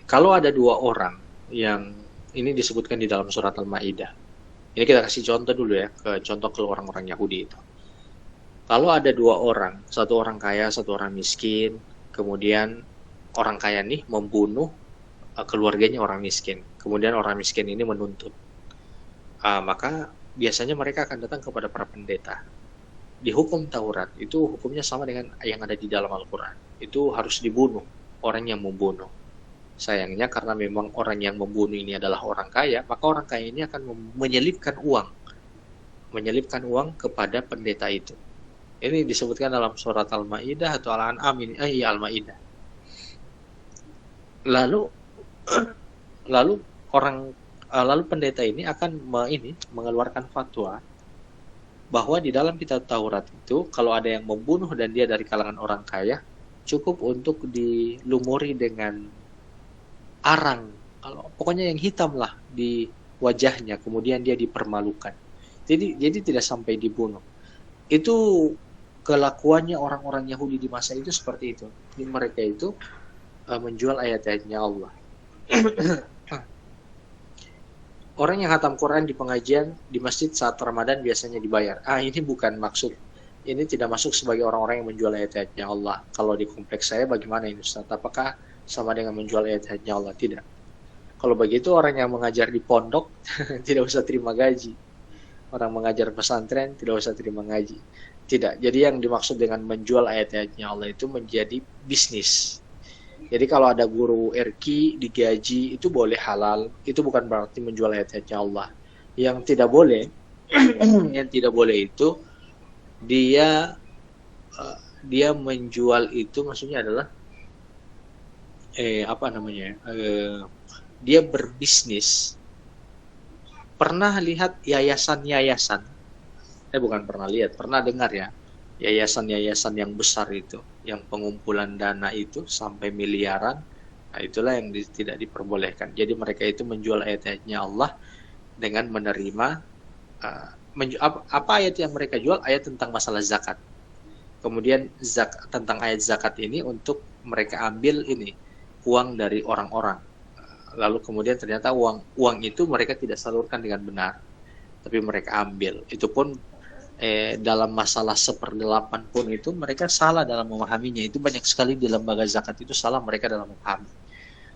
Kalau ada dua orang yang ini disebutkan di dalam surat Al-Maidah. Ini kita kasih contoh dulu ya, contoh ke orang-orang Yahudi itu. Kalau ada dua orang, satu orang kaya, satu orang miskin, kemudian orang kaya nih membunuh keluarganya orang miskin. Kemudian orang miskin ini menuntut. Maka biasanya mereka akan datang kepada para pendeta. Di hukum Taurat itu hukumnya sama dengan yang ada di dalam Al-Quran. Itu harus dibunuh orang yang membunuh. Sayangnya karena memang orang yang membunuh ini adalah orang kaya, maka orang kaya ini akan menyelipkan uang kepada pendeta itu. Ini disebutkan dalam surat Al-Maidah atau Al-An'am ini, Al-Maidah. Lalu pendeta ini akan mengeluarkan fatwa bahwa di dalam kitab Taurat itu kalau ada yang membunuh dan dia dari kalangan orang kaya, cukup untuk dilumuri dengan arang, pokoknya yang hitam lah di wajahnya, kemudian dia dipermalukan. Jadi tidak sampai dibunuh. Itu kelakuannya orang-orang Yahudi di masa itu seperti itu. Mereka itu menjual ayat-ayatnya Allah. Orang yang khatam Quran di pengajian di masjid saat Ramadan biasanya dibayar. Ini bukan maksud. Ini tidak masuk sebagai orang-orang yang menjual ayat-ayatnya Allah. Kalau di kompleks saya bagaimana ini Ustaz? Apakah sama dengan menjual ayat-ayatnya Allah? Tidak. Kalau begitu orang yang mengajar di pondok tidak usah terima gaji. Orang mengajar pesantren tidak usah terima gaji. Tidak. Jadi yang dimaksud dengan menjual ayat-ayatnya Allah itu menjadi bisnis. Jadi kalau ada guru RQ digaji itu boleh halal, itu bukan berarti menjual ayat-ayatnya Allah. Yang tidak boleh, itu dia menjual itu maksudnya adalah dia berbisnis. Pernah lihat yayasan-yayasan? Bukan pernah lihat, pernah dengar ya. Yayasan-yayasan yang besar itu, yang pengumpulan dana itu sampai miliaran, itulah yang tidak diperbolehkan. Jadi mereka itu menjual ayat-ayatnya Allah dengan menerima apa ayat yang mereka jual? Ayat tentang masalah zakat. Kemudian tentang ayat zakat ini untuk mereka ambil uang dari orang-orang. Lalu kemudian ternyata uang itu mereka tidak salurkan dengan benar, tapi mereka ambil. Itu pun dalam masalah 1/8 pun itu mereka salah dalam memahaminya. Itu banyak sekali di lembaga zakat itu salah mereka dalam memahami.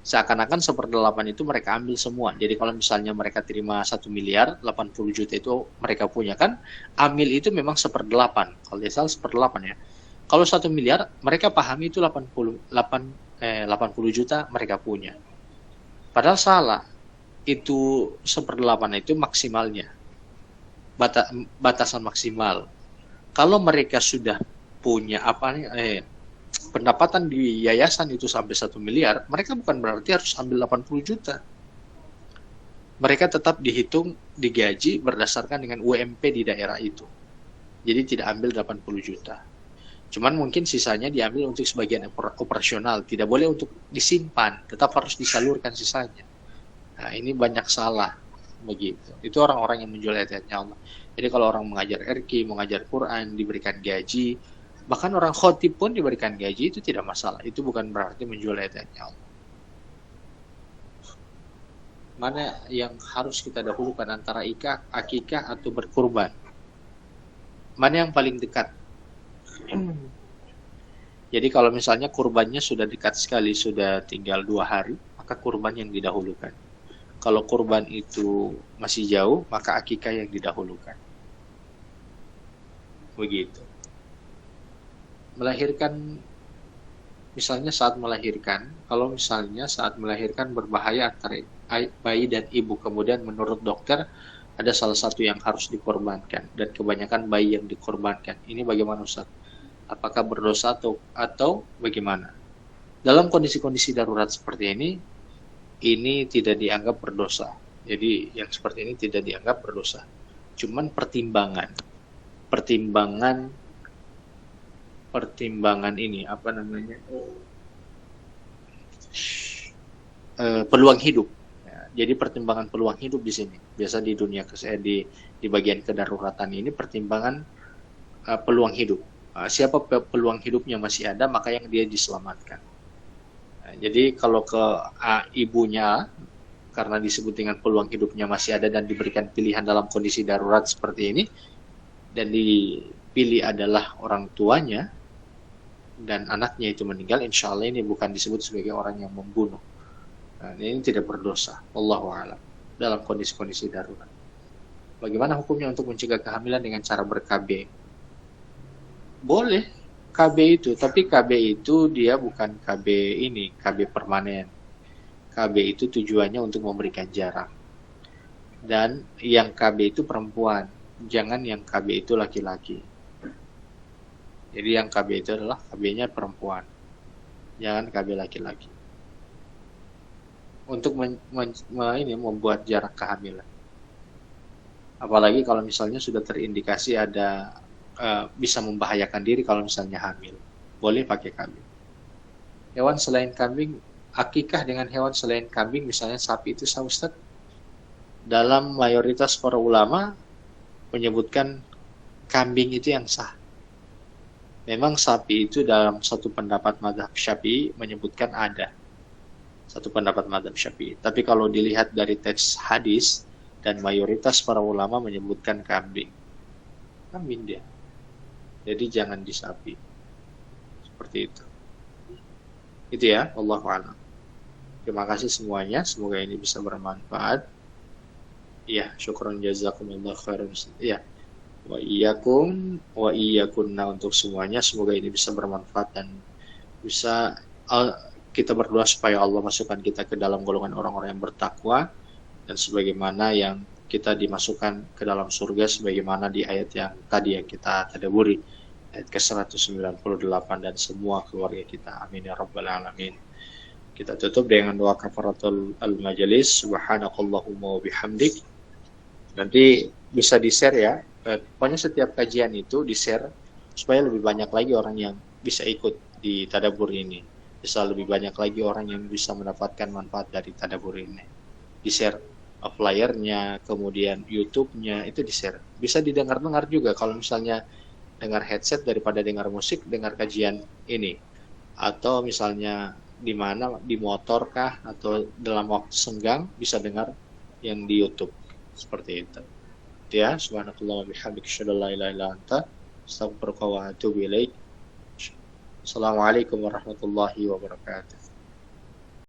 Seakan-akan 1/8 itu mereka ambil semua. Jadi kalau misalnya mereka terima 1 miliar, 80 juta itu mereka punya kan, ambil itu memang 1/8. Kalau dia salah 1/8 ya. Kalau 1 miliar, mereka pahami itu 80 juta mereka punya. Padahal salah. Itu 1/8 itu maksimalnya. Batasan maksimal. Kalau mereka sudah punya pendapatan di yayasan itu sampai 1 miliar, mereka bukan berarti harus ambil 80 juta. Mereka tetap dihitung, digaji berdasarkan dengan UMP di daerah itu. Jadi tidak ambil 80 juta. Cuman mungkin sisanya diambil untuk sebagian operasional, tidak boleh untuk disimpan, tetap harus disalurkan sisanya. Nah, ini banyak salah begitu. Itu orang-orang yang menjual ayat-ayatnya Allah. Jadi kalau orang mengajar RQ, mengajar Quran, diberikan gaji, bahkan orang khotib pun diberikan gaji, itu tidak masalah. Itu bukan berarti menjual ayat-ayatnya Allah. Mana yang harus kita dahulukan antara akikah atau berkurban? Mana yang paling dekat? Jadi kalau misalnya kurbannya sudah dekat sekali, sudah tinggal 2 hari, maka kurban yang didahulukan. Kalau kurban itu masih jauh, maka akikah yang didahulukan. Begitu. Melahirkan, misalnya saat melahirkan, kalau misalnya saat melahirkan berbahaya antara bayi dan ibu, kemudian menurut dokter ada salah satu yang harus dikorbankan, dan kebanyakan bayi yang dikorbankan. Ini bagaimana Ustaz? Apakah berdosa atau bagaimana? Dalam kondisi-kondisi darurat seperti ini tidak dianggap berdosa. Jadi yang seperti ini tidak dianggap berdosa. Cuman pertimbangan ini apa namanya? Peluang hidup. Jadi pertimbangan peluang hidup di sini. Biasa di dunia di bagian kedaruratan ini pertimbangan peluang hidup. Siapa peluang hidupnya masih ada, maka yang dia diselamatkan. Jadi kalau ke ibunya, karena disebut dengan peluang hidupnya masih ada dan diberikan pilihan dalam kondisi darurat seperti ini, dan dipilih adalah orang tuanya, dan anaknya itu meninggal, insya Allah ini bukan disebut sebagai orang yang membunuh. Nah, ini tidak berdosa, wallahu a'lam, dalam kondisi-kondisi darurat. Bagaimana hukumnya untuk mencegah kehamilan dengan cara ber-KB? Boleh KB itu, tapi KB itu dia bukan KB permanen. KB itu tujuannya untuk memberikan jarak. Dan yang KB itu perempuan, jangan yang KB itu laki-laki. Jadi yang KB itu adalah KB-nya perempuan, jangan KB laki-laki. Untuk membuat jarak kehamilan. Apalagi kalau misalnya sudah terindikasi ada bisa membahayakan diri kalau misalnya hamil, boleh pakai kambing. Hewan selain kambing, akikah dengan hewan selain kambing, misalnya sapi itu sah Ustaz? Dalam mayoritas para ulama menyebutkan kambing itu yang sah. Memang sapi itu dalam satu pendapat mazhab Syafi'i menyebutkan ada satu pendapat mazhab Syafi'i. Tapi kalau dilihat dari teks hadis dan mayoritas para ulama menyebutkan kambing dia. Jadi jangan di sapi. Seperti itu. Itu ya, Allahu a'lam. Terima kasih semuanya, semoga ini bisa bermanfaat. Ya, syukran jazakumullah khairan. Ya. Wa iyyakum wa iyyakunna untuk semuanya, semoga ini bisa bermanfaat dan bisa kita berdoa supaya Allah masukkan kita ke dalam golongan orang-orang yang bertakwa, dan sebagaimana yang kita dimasukkan ke dalam surga sebagaimana di ayat yang tadi yang kita tadabburi, ayat ke-198, dan semua keluarga kita. Amin ya rabbal alamin. Kita tutup dengan doa kafaratul al-majalis. Subhanakallahumma wa bihamdik. Nanti bisa di-share ya. Pokoknya setiap kajian itu di-share supaya lebih banyak lagi orang yang bisa ikut di tadabbur ini. Bisa lebih banyak lagi orang yang bisa mendapatkan manfaat dari tadabbur ini. Di-share flyernya, kemudian YouTube-nya, itu di-share. Bisa didengar-dengar juga kalau misalnya dengar headset daripada dengar musik, dengar kajian ini. Atau misalnya di mana, di motor kah, atau dalam waktu senggang bisa dengar yang di YouTube. Seperti itu. Ya, subhanakallah wa bihamdika asyhadu an la ilaha illa anta astaghfiruka wa atubu ilaik. Assalamualaikum warahmatullahi wabarakatuh.